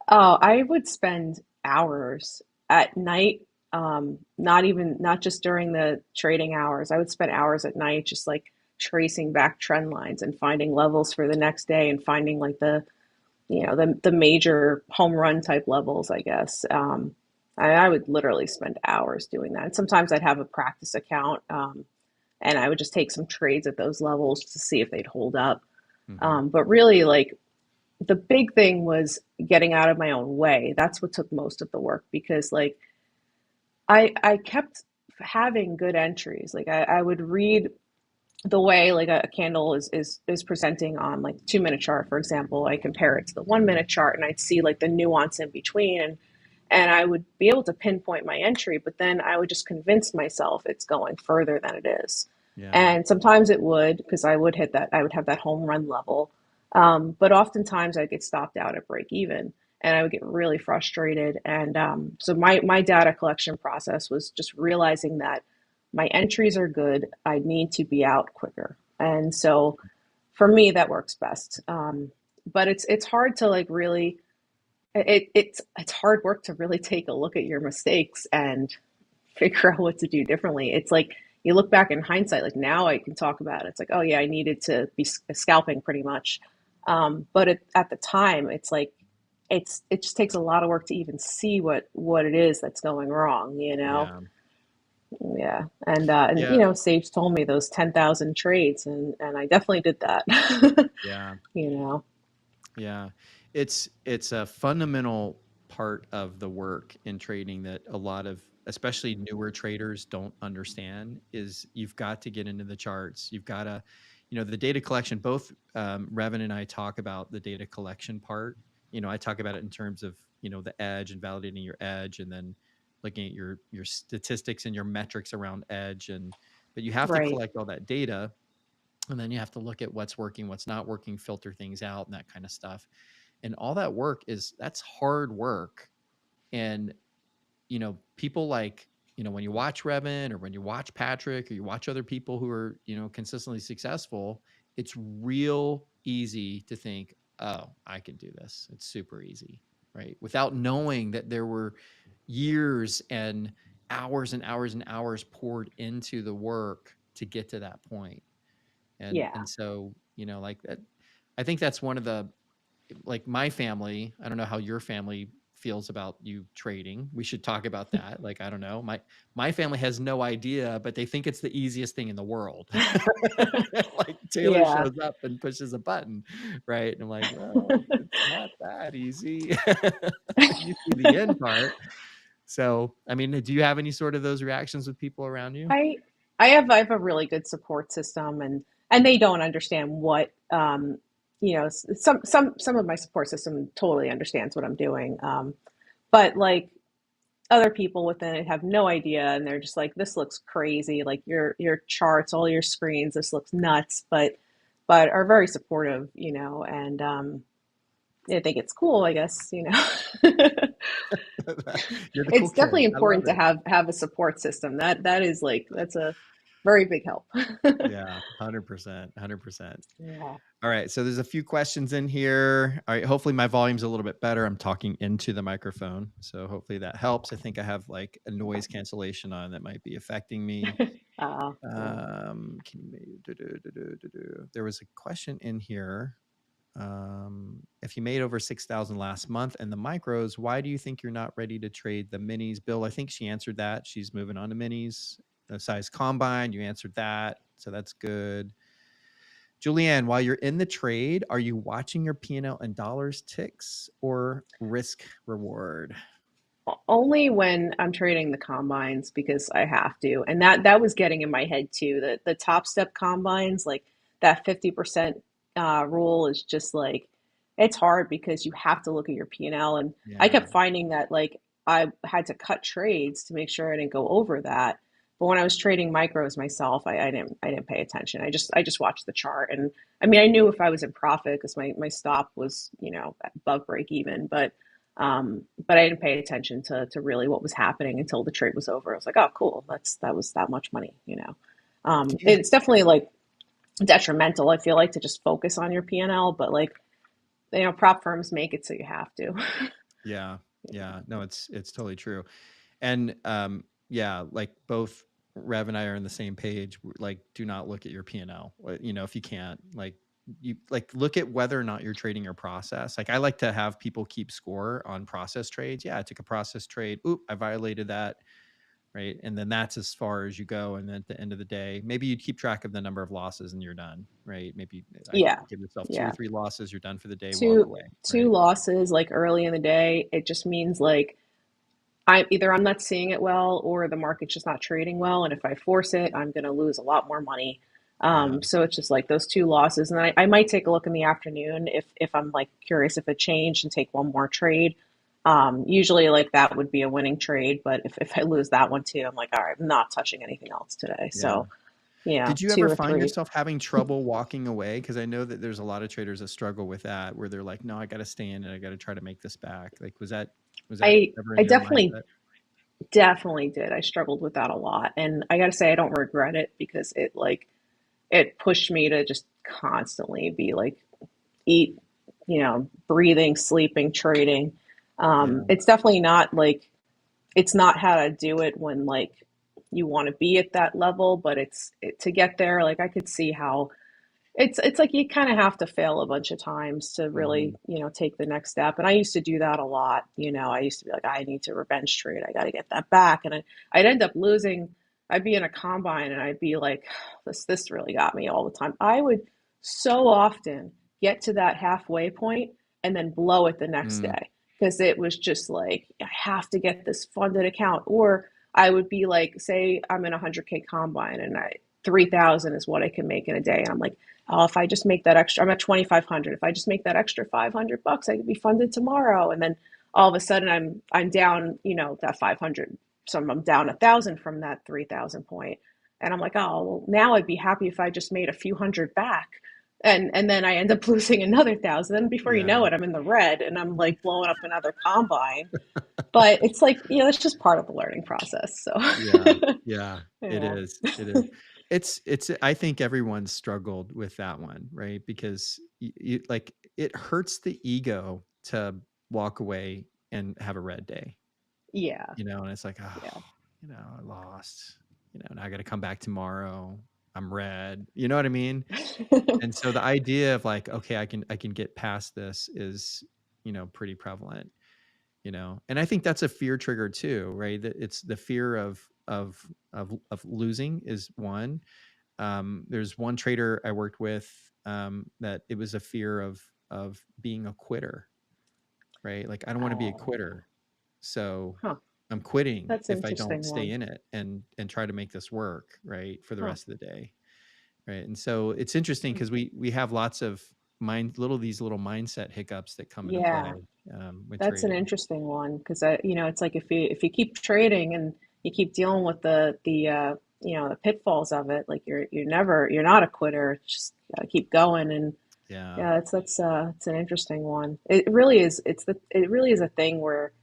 Oh, I would spend hours at night, not just during the trading hours. I would spend hours at night just like tracing back trend lines and finding levels for the next day and finding like the major home run type levels, I guess. I would literally spend hours doing that. And sometimes I'd have a practice account, and I would just take some trades at those levels to see if they'd hold up. Hmm. But really, like the big thing was getting out of my own way. That's what took most of the work, because like I kept having good entries. Like I would read the way like a candle is presenting on like 2 minute chart, for example. I compare it to the 1 minute chart, and I'd see like the nuance in between, and I would be able to pinpoint my entry, but then I would just convince myself it's going further than it is. Yeah. And sometimes it would, because I would have that home run level. But oftentimes I'd get stopped out at break even, and I would get really frustrated. And so my data collection process was just realizing that my entries are good. I need to be out quicker. And so for me, that works best. But it's hard to like really it's hard work to really take a look at your mistakes and figure out what to do differently. It's like you look back in hindsight, like now I can talk about it. It's like, oh yeah, I needed to be scalping pretty much. But at the time, it's like it just takes a lot of work to even see what it is that's going wrong. Yeah. Yeah, and Yeah. Sage told me those 10,000 trades, and I definitely did that. Yeah. you know, Yeah. It's a fundamental part of the work in trading that a lot of especially newer traders don't understand is you've got to get into the charts. You've got to, the data collection, both Revan and I talk about the data collection part I talk about it in terms of, the edge and validating your edge, and then looking at your statistics and your metrics around edge. But you have to Right. collect all that data, and then you have to look at what's working, what's not working, filter things out, and that kind of stuff. And all that work that's hard work. And, people like, when you watch Revan, or when you watch Patrick, or you watch other people who are, consistently successful, it's real easy to think, oh, I can do this. It's super easy, right? Without knowing that there were years and hours and hours and hours poured into the work to get to that point. Yeah. And so, like that, I think that's one of the, like, my family, I don't know how your family feels about you trading. We should talk about that. Like, I don't know. My family has no idea, but they think it's the easiest thing in the world. Like, Taylor Yeah. shows up and pushes a button, right? And I'm like, well, it's not that easy. You see the end part. So, I mean, do you have any sort of those reactions with people around you? I I have a really good support system, and they don't understand what some of my support system totally understands what I'm doing. But like other people within it have no idea, and they're just like, this looks crazy, like your charts, all your screens, this looks nuts, but are very supportive, and I think it's cool, I guess. You're the cool It's kid. definitely I love important to it. have a support system. That is like that's a very big help. Yeah, 100%, 100%. Yeah. All right, so there's a few questions in here. All right, hopefully my volume's a little bit better. I'm talking into the microphone, so hopefully that helps. I think I have like a noise cancellation on that might be affecting me. Cool. There was a question in here. If you made over 6,000 last month and the micros, why do you think you're not ready to trade the minis? Bill, I think she answered that. She's moving on to minis. The size combine, you answered that, so that's good. Julianne, while you're in the trade, are you watching your P&L and dollars ticks or risk reward? Only when I'm trading the combines because I have to. And that was getting in my head too. The top step combines, like that 50% rule is just like it's hard because you have to look at your P&L. And I Yeah. kept finding that like I had to cut trades to make sure I didn't go over that. But when I was trading micros myself, I didn't pay attention. I just watched the chart. And I mean I knew if I was in profit because my stop was, above break even, but I didn't pay attention to really what was happening until the trade was over. I was like, oh, cool, that was that much money. Yeah. It's definitely like detrimental, I feel like, to just focus on your P&L, but like, prop firms make it so you have to. Yeah. No, it's totally true. And yeah, like both Rev and I are on the same page. Like, do not look at your P&L. If you can't, like, you like look at whether or not you're trading your process. Like, I like to have people keep score on process trades. Yeah, I took a process trade. Oop, I violated that. Right. And then that's as far as you go. And then at the end of the day, maybe you keep track of the number of losses and you're done. Right. Maybe I Yeah, give yourself 2 or yeah. 3 losses. You're done for the day. Walk Two away. two Right. losses like early in the day, it just means like I'm not seeing it well, or the market's just not trading well. And if I force it, I'm going to lose a lot more money. Yeah. So it's just like those two losses. And then I might take a look in the afternoon if I'm like curious if it changed and take one more trade. Usually like that would be a winning trade. But if I lose that one too, I'm like, all right, I'm not touching anything else today. Yeah. So yeah, Did you two ever or find three. yourself having trouble walking away? Because I know that there's a lot of traders that struggle with that, where they're like, "No, I got to stay in and I got to try to make this back." Like, was that I ever I in your definitely mindset? definitely did. I struggled with that a lot. And I gotta say I don't regret it because it pushed me to just constantly be like eat, breathing, sleeping, trading. Yeah. It's definitely not like it's not how to do it when like you want to be at that level, but to get there. Like I could see how it's like you kind of have to fail a bunch of times to Hmm. really, take the next step. And I used to do that a lot. I used to be like, I need to revenge trade. I got to get that back. And I'd end up losing. I'd be in a combine and I'd be like, this really got me all the time. I would so often get to that halfway point and then blow it the next Mm. day because it was just like, I have to get this funded account. Or I would be like, say I'm in a 100K combine and 3,000 is what I can make in a day. And I'm like, oh, if I just make that extra, I'm at 2,500. If I just make that extra $500, I could be funded tomorrow. And then all of a sudden I'm down, that 500. So I'm down 1,000 from that 3,000 point. And I'm like, oh, well, now I'd be happy if I just made a few hundred back. And then I end up losing another 1,000. Then before you know Yeah. it, I'm in the red and I'm like blowing up another combine. But it's like, it's just part of the learning process. So Yeah. Yeah. It yeah. is. It is. I think everyone's struggled with that one, right? Because like it hurts the ego to walk away and have a red day, Yeah. and it's like, oh, Yeah. I lost, now I got to come back tomorrow. I'm red. You know what I mean? And so the idea of like, okay, I can get past this is, pretty prevalent, and I think that's a fear trigger too, right? That it's the fear of losing is one. There's one trader I worked with, that it was a fear of being a quitter, right? Like, I don't want to be a Oh, quitter, so huh. I'm quitting That's an if I don't interesting stay one. in it and try to make this work, right, for the Huh. rest of the day, right? And so it's interesting because we have lots of these little mindset hiccups that come into Yeah. play, with That's an trading. interesting one because it's like if you keep trading and you keep dealing with the pitfalls of it, like you're not a quitter. Just gotta keep going. And Yeah. yeah, that's it's an interesting one. It really is. It really is a thing where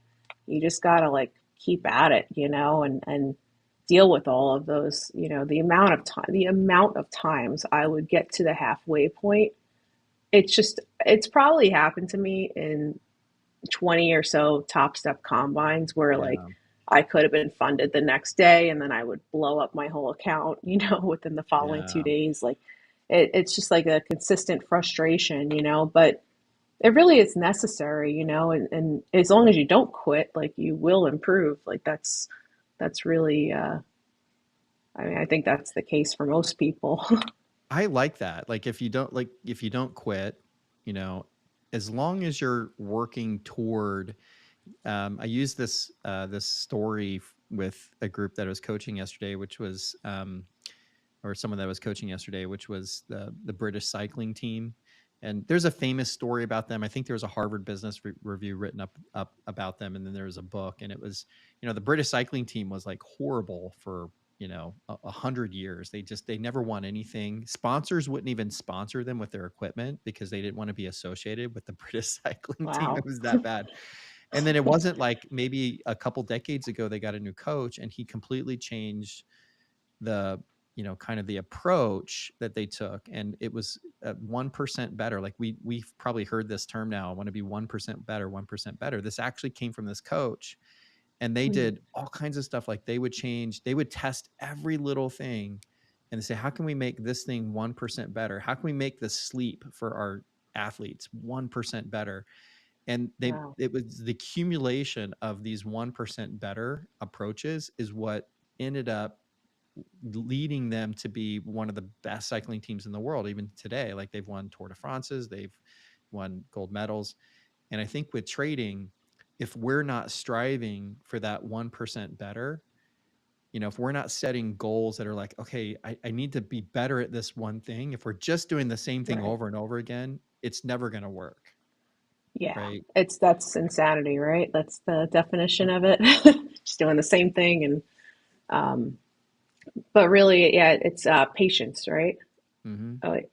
you just gotta like keep at it, and deal with all of those. The amount of times I would get to the halfway point. It's probably happened to me in 20 or so TopStep combines where like Yeah. I could have been funded the next day and then I would blow up my whole account, within the following two Yeah. days. Like it's just like a consistent frustration, but it really is necessary, and as long as you don't quit, like you will improve. Like that's really I mean, I think that's the case for most people. I like that. Like if you don't quit, you know, as long as you're working toward, I used this story with a group that I was coaching yesterday, which was, or someone that was coaching yesterday, which was the British cycling team. And there's a famous story about them. I think there was a Harvard Business Review written up about them, and then there was a book. And it was, the British cycling team was like horrible for 100 years. They never won anything. Sponsors wouldn't even sponsor them with their equipment because they didn't want to be associated with the British cycling team. It Wow. was that bad. And then it wasn't like maybe a couple decades ago they got a new coach and he completely changed the kind of the approach that they took, and it was 1% better. Like we've probably heard this term now, I want to be 1% better, 1% better. This actually came from this coach, and they Hmm. did all kinds of stuff. Like they would test every little thing and say, how can we make this thing 1% better? How can we make the sleep for our athletes 1% better? And Wow. it was the accumulation of these 1% better approaches is what ended up leading them to be one of the best cycling teams in the world, even today. Like they've won Tour de France's, they've won gold medals. And I think with trading, if we're not striving for that 1% better, if we're not setting goals that are like, okay, I need to be better at this one thing, if we're just doing the same thing Right. over and over again, it's never going to work. Yeah, Right. that's insanity, right? That's the definition of it. Just doing the same thing, and um, but really, yeah, it's patience, right? Mm-hmm. Oh, wait,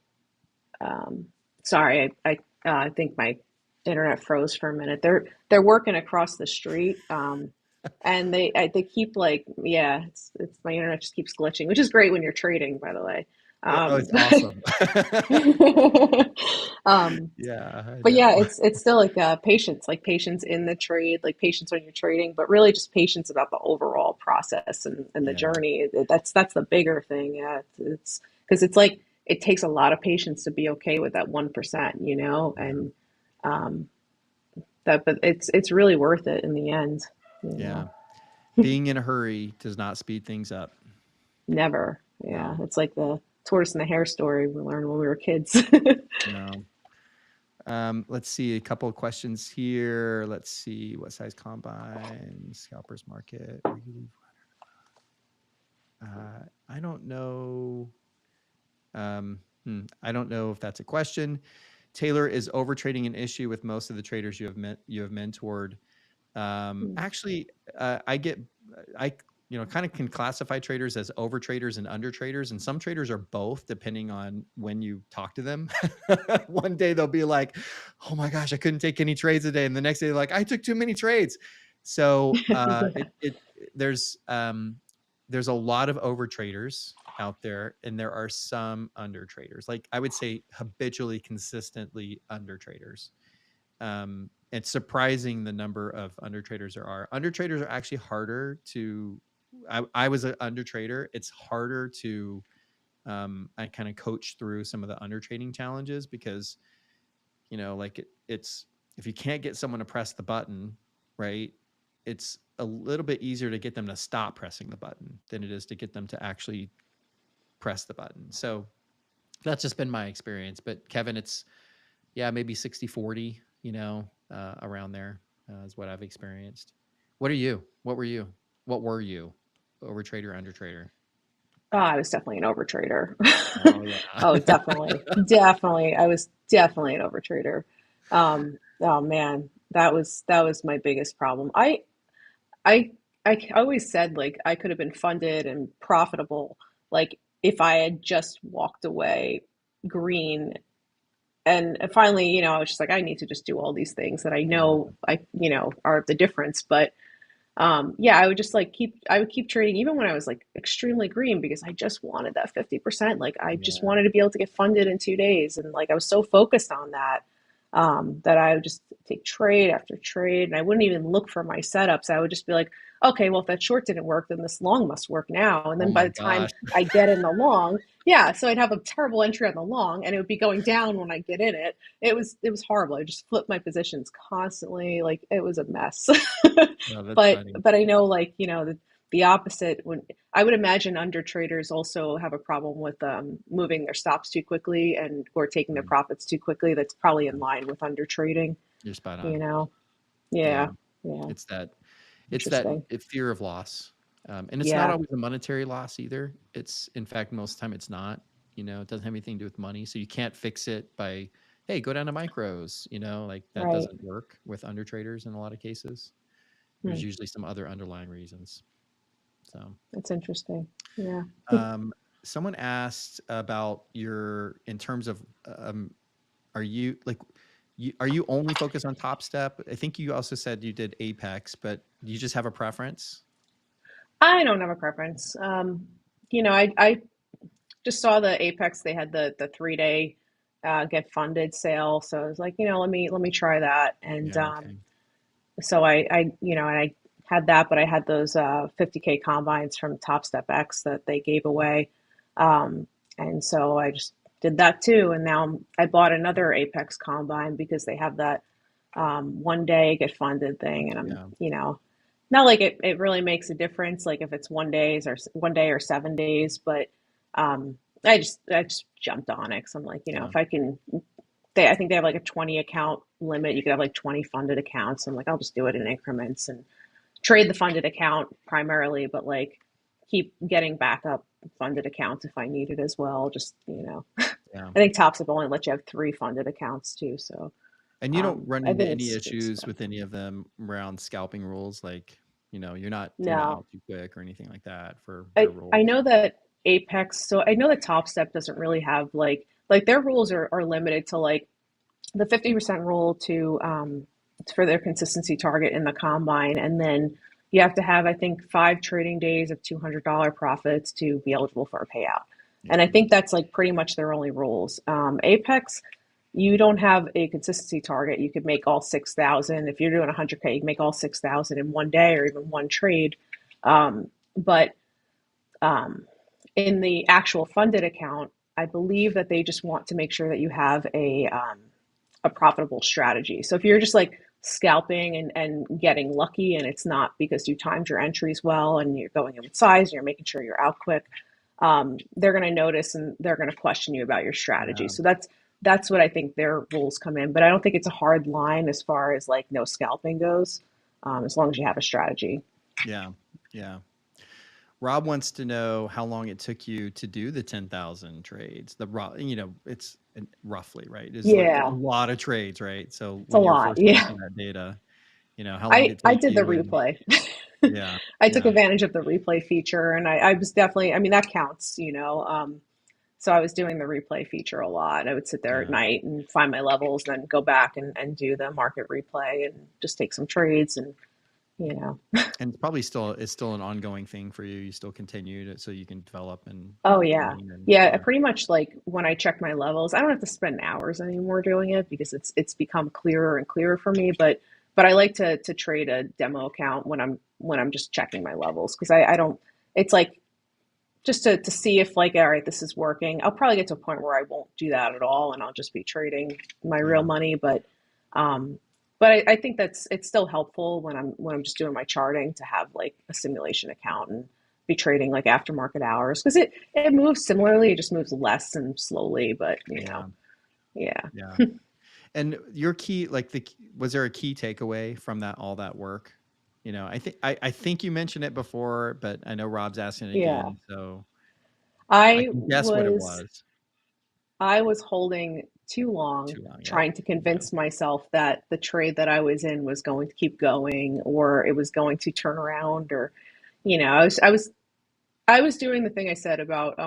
sorry, I think my internet froze for a minute. They're working across the street, and they keep like, yeah, it's my internet just keeps glitching, which is great when you're trading, by the way. Oh, Um, it's awesome. um, Yeah, I but yeah, know. it's still like patience in the trade, like patience when you're trading, but really just patience about the overall process and the Yeah. journey. That's the bigger thing. Yeah, it's because it's like it takes a lot of patience to be okay with that 1%, Yeah. and um, but it's really worth it in the end, Yeah. Being in a hurry does not speed things up. Never. Yeah, No, it's like the tortoise and the hare story we learned when we were kids. no. Let's see a couple of questions here. Let's see what size combine, scalpers market. Uh, I don't know. I don't know if that's a question. Taylor, is overtrading an issue with most of the traders you have mentored? Hmm. Actually, I kind of can classify traders as over traders and under traders, and some traders are both, depending on when you talk to them. One day they'll be like, "Oh my gosh, I couldn't take any trades today," and the next day they're like, "I took too many trades." So Yeah. there's there's a lot of over traders out there, and there are some under traders. Like I would say, habitually, consistently under traders. It's surprising the number of under traders there are. Under traders are actually harder to. I was an under trader. It's harder to. I kind of coach through some of the under trading challenges because, like it's if you can't get someone to press the button, right? It's a little bit easier to get them to stop pressing the button than it is to get them to actually press the button. So that's just been my experience. But Kevin, it's maybe 60-40, around there is what I've experienced. What are you? What were you? What were you? Over trader, under trader? Oh, I was definitely an overtrader. Oh yeah. Oh, definitely. Definitely. I was definitely an overtrader. Oh man, that was my biggest problem. I I always said like I could have been funded and profitable like if I had just walked away green. And finally, I was just like, I need to just do all these things that I Yeah. know are the difference. But yeah, I would just like I would keep trading even when I was like extremely green because I just wanted that 50%. Like I just Yeah. wanted to be able to get funded in 2 days. And like I was so focused on that that I would just take trade after trade and I wouldn't even look for my setups. I would just be like, okay, well, if that short didn't work, then this long must work now. And Oh then by my the time gosh. I get in the long, yeah, so I'd have a terrible entry on the long and it would be going down when I get in it. It was horrible. I just flipped my positions constantly. Like it was a mess. No, that's but funny. but I know like the opposite when I would imagine under traders also have a problem with moving their stops too quickly and or taking their Mm, profits too quickly. That's probably in yeah, line with under trading. you're spot You on. know, Yeah. yeah, yeah, It's that interesting. fear of loss. And it's not Yeah, always a monetary loss either. It's, in fact, most of the time it's not. It doesn't have anything to do with money. So you can't fix it by, hey, go down to micros. Like that right. doesn't work with under traders in a lot of cases. Hmm, There's usually some other underlying reasons. So, that's interesting. Yeah. um, someone asked about in terms of, are you like, are you only focused on Top Step? I think you also said you did Apex, but do you just have a preference? I don't have a preference. I just saw the Apex. They had the 3 day get funded sale, so I was like, let me try that. And Yeah. Okay. so and I had that, but I had those 50K combines from TopStep X that they gave away, um, and so I just did that too. And now I bought another Apex combine because they have that 1 day get funded thing, and I'm Yeah. not like it really makes a difference, like if it's 1 day or 7 days, but I just jumped on it because I'm like, Yeah. if I can, I think they have like a 20 account limit. You could have like 20 funded accounts. I'm like, I'll just do it in increments and trade the funded account primarily, but like keep getting backup funded accounts if I need it as well. Just, Yeah. I think TopStep only let you have 3 funded accounts too. So And you don't run I into think any it's issues with any of them around scalping rules, like, you're not no. out too quick or anything like that for their I rules. know that Apex, so I know that TopStep doesn't really have like their rules are limited to like the 50% rule to for their consistency target in the combine, and then you have to have I think 5 trading days of $200 profits to be eligible for a payout. And I Yeah. think that's like pretty much their only rules. Apex, you don't have a consistency target. You could make all 6,000 if you're doing 100K. You can make all 6,000 in 1 day or even one trade. But um, in the actual funded account, I believe that they just want to make sure that you have a profitable strategy. So if you're just like scalping and getting lucky and it's not because you timed your entries well and you're going in with size and you're making sure you're out quick, they're going to notice and they're going to question you about your strategy. Yeah. So that's what I think their rules come in. But I don't think it's a hard line as far as like no scalping goes, as long as you have a strategy. Yeah. Yeah. Rob wants to know how long it took you to do the 10,000 trades. It's roughly, right? It's like a Yeah, lot of trades, right? So it's a when you're lot. first Yeah. watching that data, how long did it I take did the you? And replay. yeah, I took yeah, advantage of the replay feature, and I was definitely, I mean, that counts, you know. So I was doing the replay feature a lot. I would sit there at yeah. night and find my levels, then go back and do the market replay and just take some trades and, you know. And it's still an ongoing thing for you. You still continue to, so you can develop and Oh yeah. gain and Yeah, I yeah, pretty much like when I check my levels, I don't have to spend hours anymore doing it because it's become clearer and clearer for me, but I like to trade a demo account when I'm just checking my levels because I don't it's like just to see if like all right, this is working. I'll probably get to a point where I won't do that at all and I'll just be trading my real yeah, money, um but I think it's still helpful when I'm just doing my charting to have like a simulation account and be trading like after market hours because it moves similarly, it just moves less and slowly, but you know, yeah, yeah. yeah. And your key, was there a key takeaway from all that work? I think you mentioned it before, but I know Rob's asking Yeah. again, so I I can guess what it was was. I was holding too long Too long. Yep. trying to Yeah. convince myself that the trade that I was in was going to keep going or it was going to turn around or you know, I was doing the thing I said about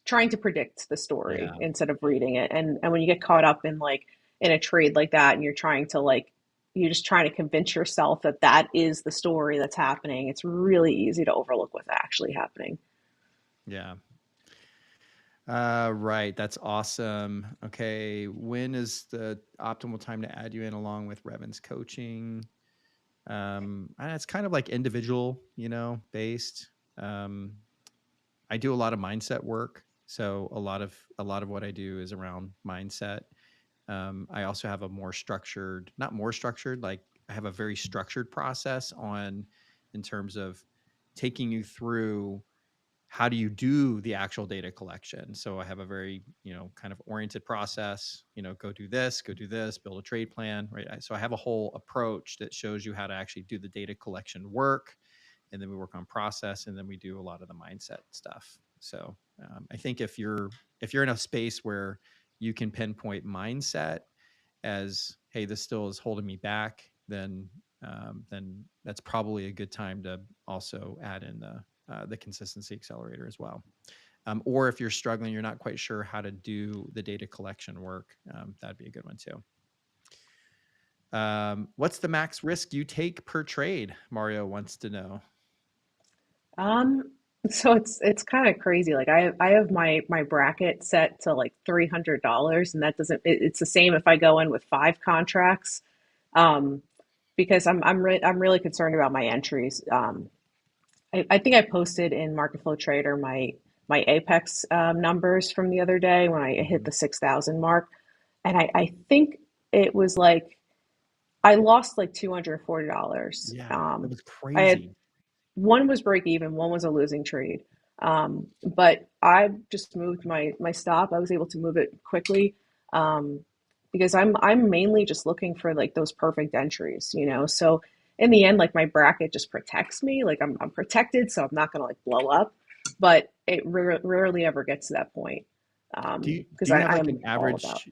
trying to predict the story Yeah. instead of reading it. And when you get caught up in like in a trade like that and you're trying to like you're just trying to convince yourself that that is the story that's happening, it's really easy to overlook what's actually happening. Yeah. Right. That's awesome. Okay. When is the optimal time to add you in along with Revan's coaching? And it's kind of like individual, based. Um, I do a lot of mindset work. So a lot of what I do is around mindset. I also have a more structured, not more structured, like I have a very structured process in terms of taking you through how do you do the actual data collection. So I have a very, kind of oriented process, go do this, build a trade plan, right? So I have a whole approach that shows you how to actually do the data collection work. And then we work on process and then we do a lot of the mindset stuff. So I think if you're in a space where you can pinpoint mindset as, hey, this still is holding me back, then that's probably a good time to also add in the consistency accelerator as well. Or if you're struggling, you're not quite sure how to do the data collection work, that'd be a good one too. What's the max risk you take per trade? Mario wants to know. Um, so it's kind of crazy. Like I have my bracket set to like $300, and that doesn't. It's the same if I go in with five contracts, um, because I'm really concerned about my entries. I think I posted in MarketFlow Trader my Apex numbers from the other day when I hit Mhm. the 6,000 mark, and I think it was like I lost like $240. Yeah, that was I had crazy. one was break even, one was a losing trade. But I just moved my stop. I was able to move it quickly um, because I'm mainly just looking for like those perfect entries, you know. So in the end, like my bracket just protects me. Like I'm protected, so I'm not gonna like blow up. But it rarely ever gets to that point Do because you have like an I'm all about. average,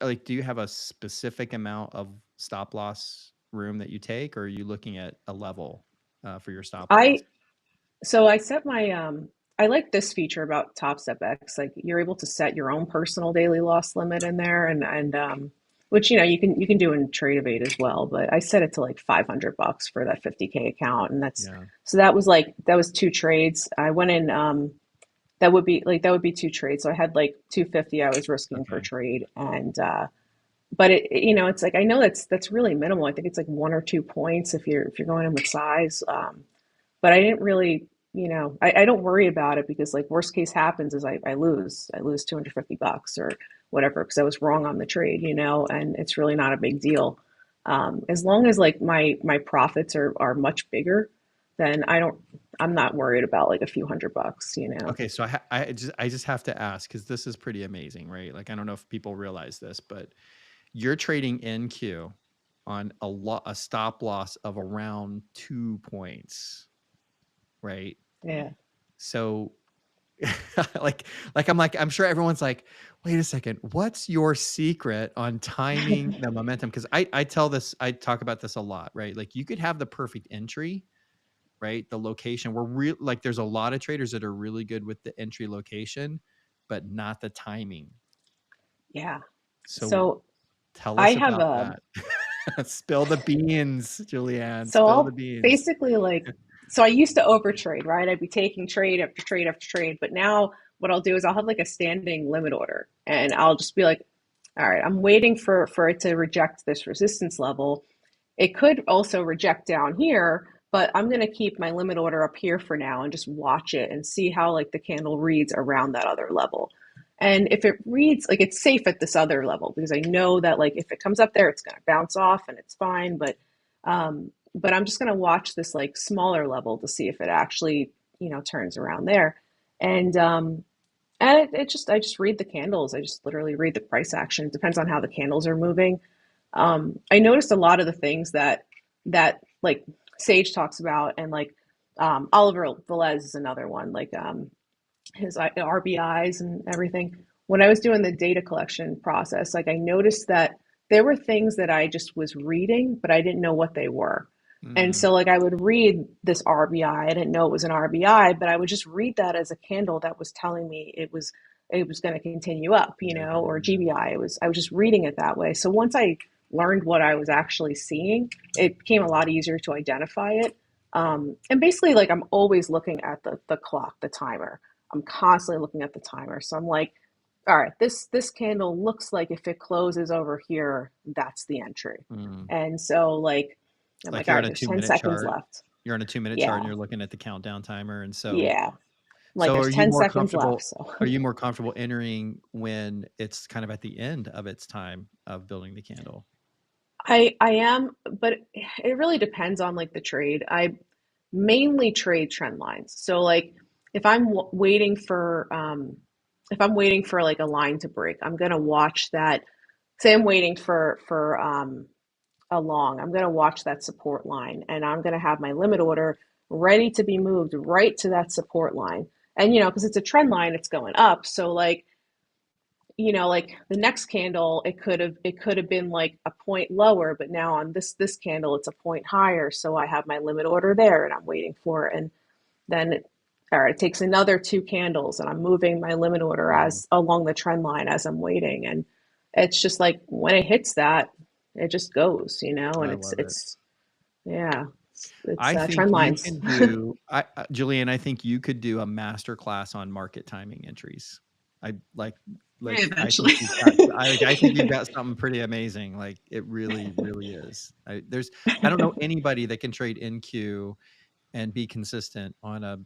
like, do you have a specific amount of stop loss room that you take, or are you looking at a level for your stop loss? I So I set my I like this feature about TopStep X. Like you're able to set your own personal daily loss limit in there and which you know you can do in TradeAvate as well, but I set it to like $500 for that 50K account and that's Yeah. so that was two trades. I went in that would be two trades. So I had like 250 I was risking per Okay. trade and but you know it's like I know that's really minimal. I think it's like 1 or 2 points if you're going in with size. But I didn't really, you know, I don't worry about it because like worst case happens is I lose $250 or whatever because I was wrong on the trade, you know, and it's really not a big deal. As long as like my profits are much bigger, then I'm not worried about like a few $100, you know. Okay, so I just have to ask because this is pretty amazing, right? Like I don't know if people realize this, but you're trading NQ on a stop loss of around 2 points, right? Yeah. So I'm sure everyone's like, wait a second, what's your secret on timing the momentum? Because I talk about this a lot, right? Like you could have the perfect entry, right? The location. There's a lot of traders that are really good with the entry location, but not the timing. Yeah. So So tell I us have about a, that. Spill the beans, Julianne. so Spill the I'll beans. basically like, so I used to overtrade, right? I'd be taking trade after trade after trade, but now what I'll do is I'll have like a standing limit order and I'll just be like, all right, I'm waiting for it to reject this resistance level. It could also reject down here, but I'm going to keep my limit order up here for now and just watch it and see how like the candle reads around that other level. And if it reads like it's safe at this other level, because I know that like if it comes up there, it's going to bounce off and it's fine. But I'm just going to watch this like smaller level to see if it actually, turns around there. And it just, I just read the candles. I just literally read the price action. It depends on how the candles are moving. I noticed a lot of the things that like Sage talks about, and like Oliver Velez is another one, like his RBIs and everything. When I was doing the data collection process, like I noticed that there were things that I just was reading, but I didn't know what they were. And Mm, so like I would read this RBI, I didn't know it was an RBI, but I would just read that as a candle that was telling me it was going to continue up, yeah, or GBI. I was just reading it that way. So once I learned what I was actually seeing, it became a lot easier to identify it. And basically, like I'm always looking at the clock, the timer. I'm constantly looking at the timer. So I'm like, all right, this candle looks like if it closes over here, that's the entry. mm. And so like I'm Like like, all you're right, on a there's two 10 minute seconds chart. left. You're on a 2 minute chart Yeah. and you're looking at the countdown timer. And Yeah. Like so there's are you 10 more seconds left. comfortable? So Are you more comfortable entering when it's kind of at the end of its time of building the candle? I am, but it really depends on like the trade. I mainly trade trend lines. So like if I'm waiting for like a line to break, I'm gonna watch that. Say I'm waiting for a long, I'm gonna watch that support line, and I'm gonna have my limit order ready to be moved right to that support line. And because it's a trend line, it's going up. So like like the next candle, it could have been like a point lower, but now on this candle, it's a point higher. So I have my limit order there, and I'm waiting for it. And then all right, it takes another two candles, and I'm moving my limit order Mm, as along the trend line as I'm waiting. And it's just like when it hits that, it just goes, and I it's love it. it's yeah, it's I think trend you lines. can do, Julian. I think you could do a master class on market timing entries. I Maybe I think eventually. I think you've got something pretty amazing. Like it really, really is. I don't know anybody that can trade NQ and be consistent on a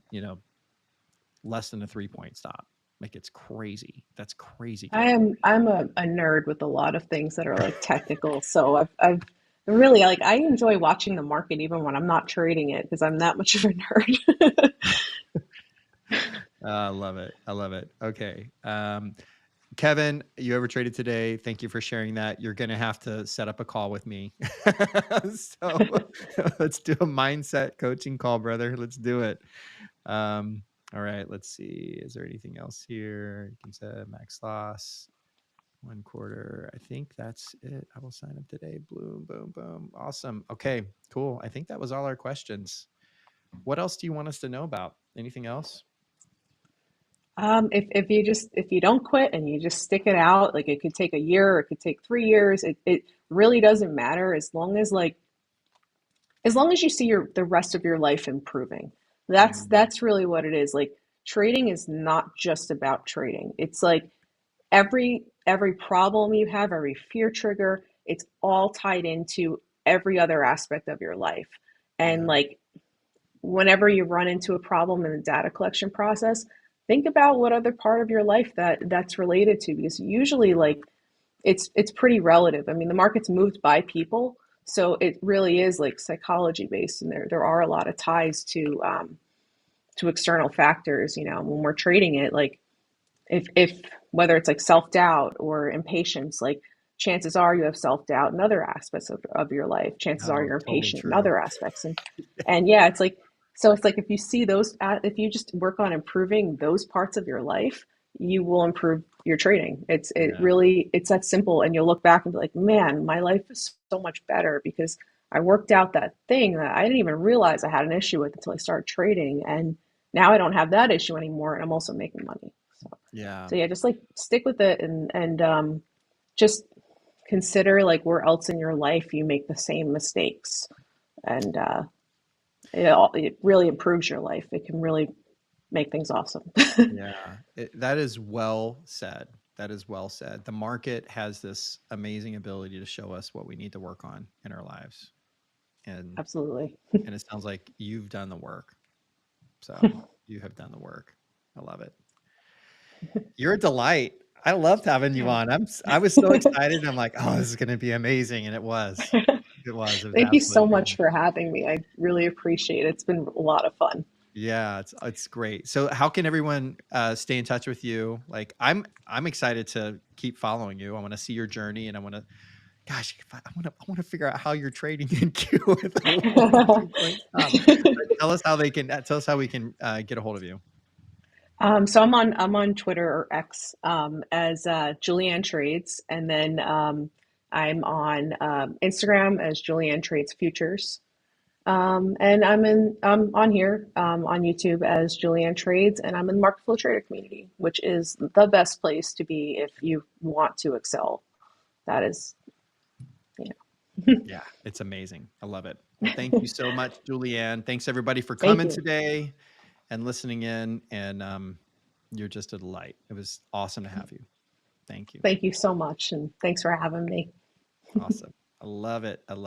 less than a 3 point stop. Like it's crazy. That's crazy good. I'm a nerd with a lot of things that are like technical. So I've really like I enjoy watching the market even when I'm not trading it because I'm that much of a nerd. I love it. I love it. Okay. Kevin, you ever traded today? Thank you for sharing that. You're going to have to set up a call with me. So let's do a mindset coaching call, brother. Let's do it. All right. Let's see. Is there anything else here? You can set max loss, 1 quarter. I think that's it. I will sign up today. Boom, boom, boom. Awesome. Okay, cool. I think that was all our questions. What else do you want us to know about? Anything else? If you don't quit and you just stick it out, like it could take a year or it could take 3 years. It really doesn't matter as long as you see the rest of your life improving. That's Mm, that's really what it is. Like trading is not just about trading. It's like every problem you have, every fear trigger, it's all tied into every other aspect of your life. And yeah. like whenever you run into a problem in the data collection process, think about what other part of your life that's related to, because usually like it's pretty relative. I mean, the market's moved by people, so it really is like psychology based, and there are a lot of ties to external factors. When we're trading it, like if whether it's like self doubt or impatience, like chances are you have self doubt in other aspects of your life. Chances are Oh, you're totally impatient in true. other aspects, and yeah, it's like So it's like if you see those, if you just work on improving those parts of your life, you will improve your trading. It Yeah. really it's that simple, and you'll look back and be like, man, my life is so much better because I worked out that thing that I didn't even realize I had an issue with until I started trading, and now I don't have that issue anymore, and I'm also making money. Yeah. So yeah, just like stick with it, and just consider like where else in your life you make the same mistakes, and it really improves your life. It can really make things awesome. Yeah. That is well said. That is well said. The market has this amazing ability to show us what we need to work on in our lives. And Absolutely. and it sounds like you've done the work. So you have done the work. I love it. You're a delight. I loved having you Yeah. on. I was so excited. I'm like, oh, this is going to be amazing, and it was. It was. It was Thank you so absolutely much beautiful. for having me. I really appreciate it. It's been a lot of fun. Yeah, it's great. So, how can everyone stay in touch with you? Like, I'm excited to keep following you. I want to see your journey, and I want to, gosh, I want to figure out how you're trading in Q with a 1 2 point stop. But tell us how we can get a hold of you. So I'm on Twitter or X as Julianne Trades, and then I'm on Instagram as Julianne Trades Futures. And I'm on here on YouTube as Julianne Trades, and I'm in the MarketFlow Trader Community, which is the best place to be if you want to excel. That is, you know. Yeah, it's amazing. I love it. Well, thank you so much, Julianne. Thanks everybody for Thank coming you. today and listening in. And you're just a delight. It was awesome to have you. Thank you. Thank you so much, and thanks for having me. Awesome. I love it. I love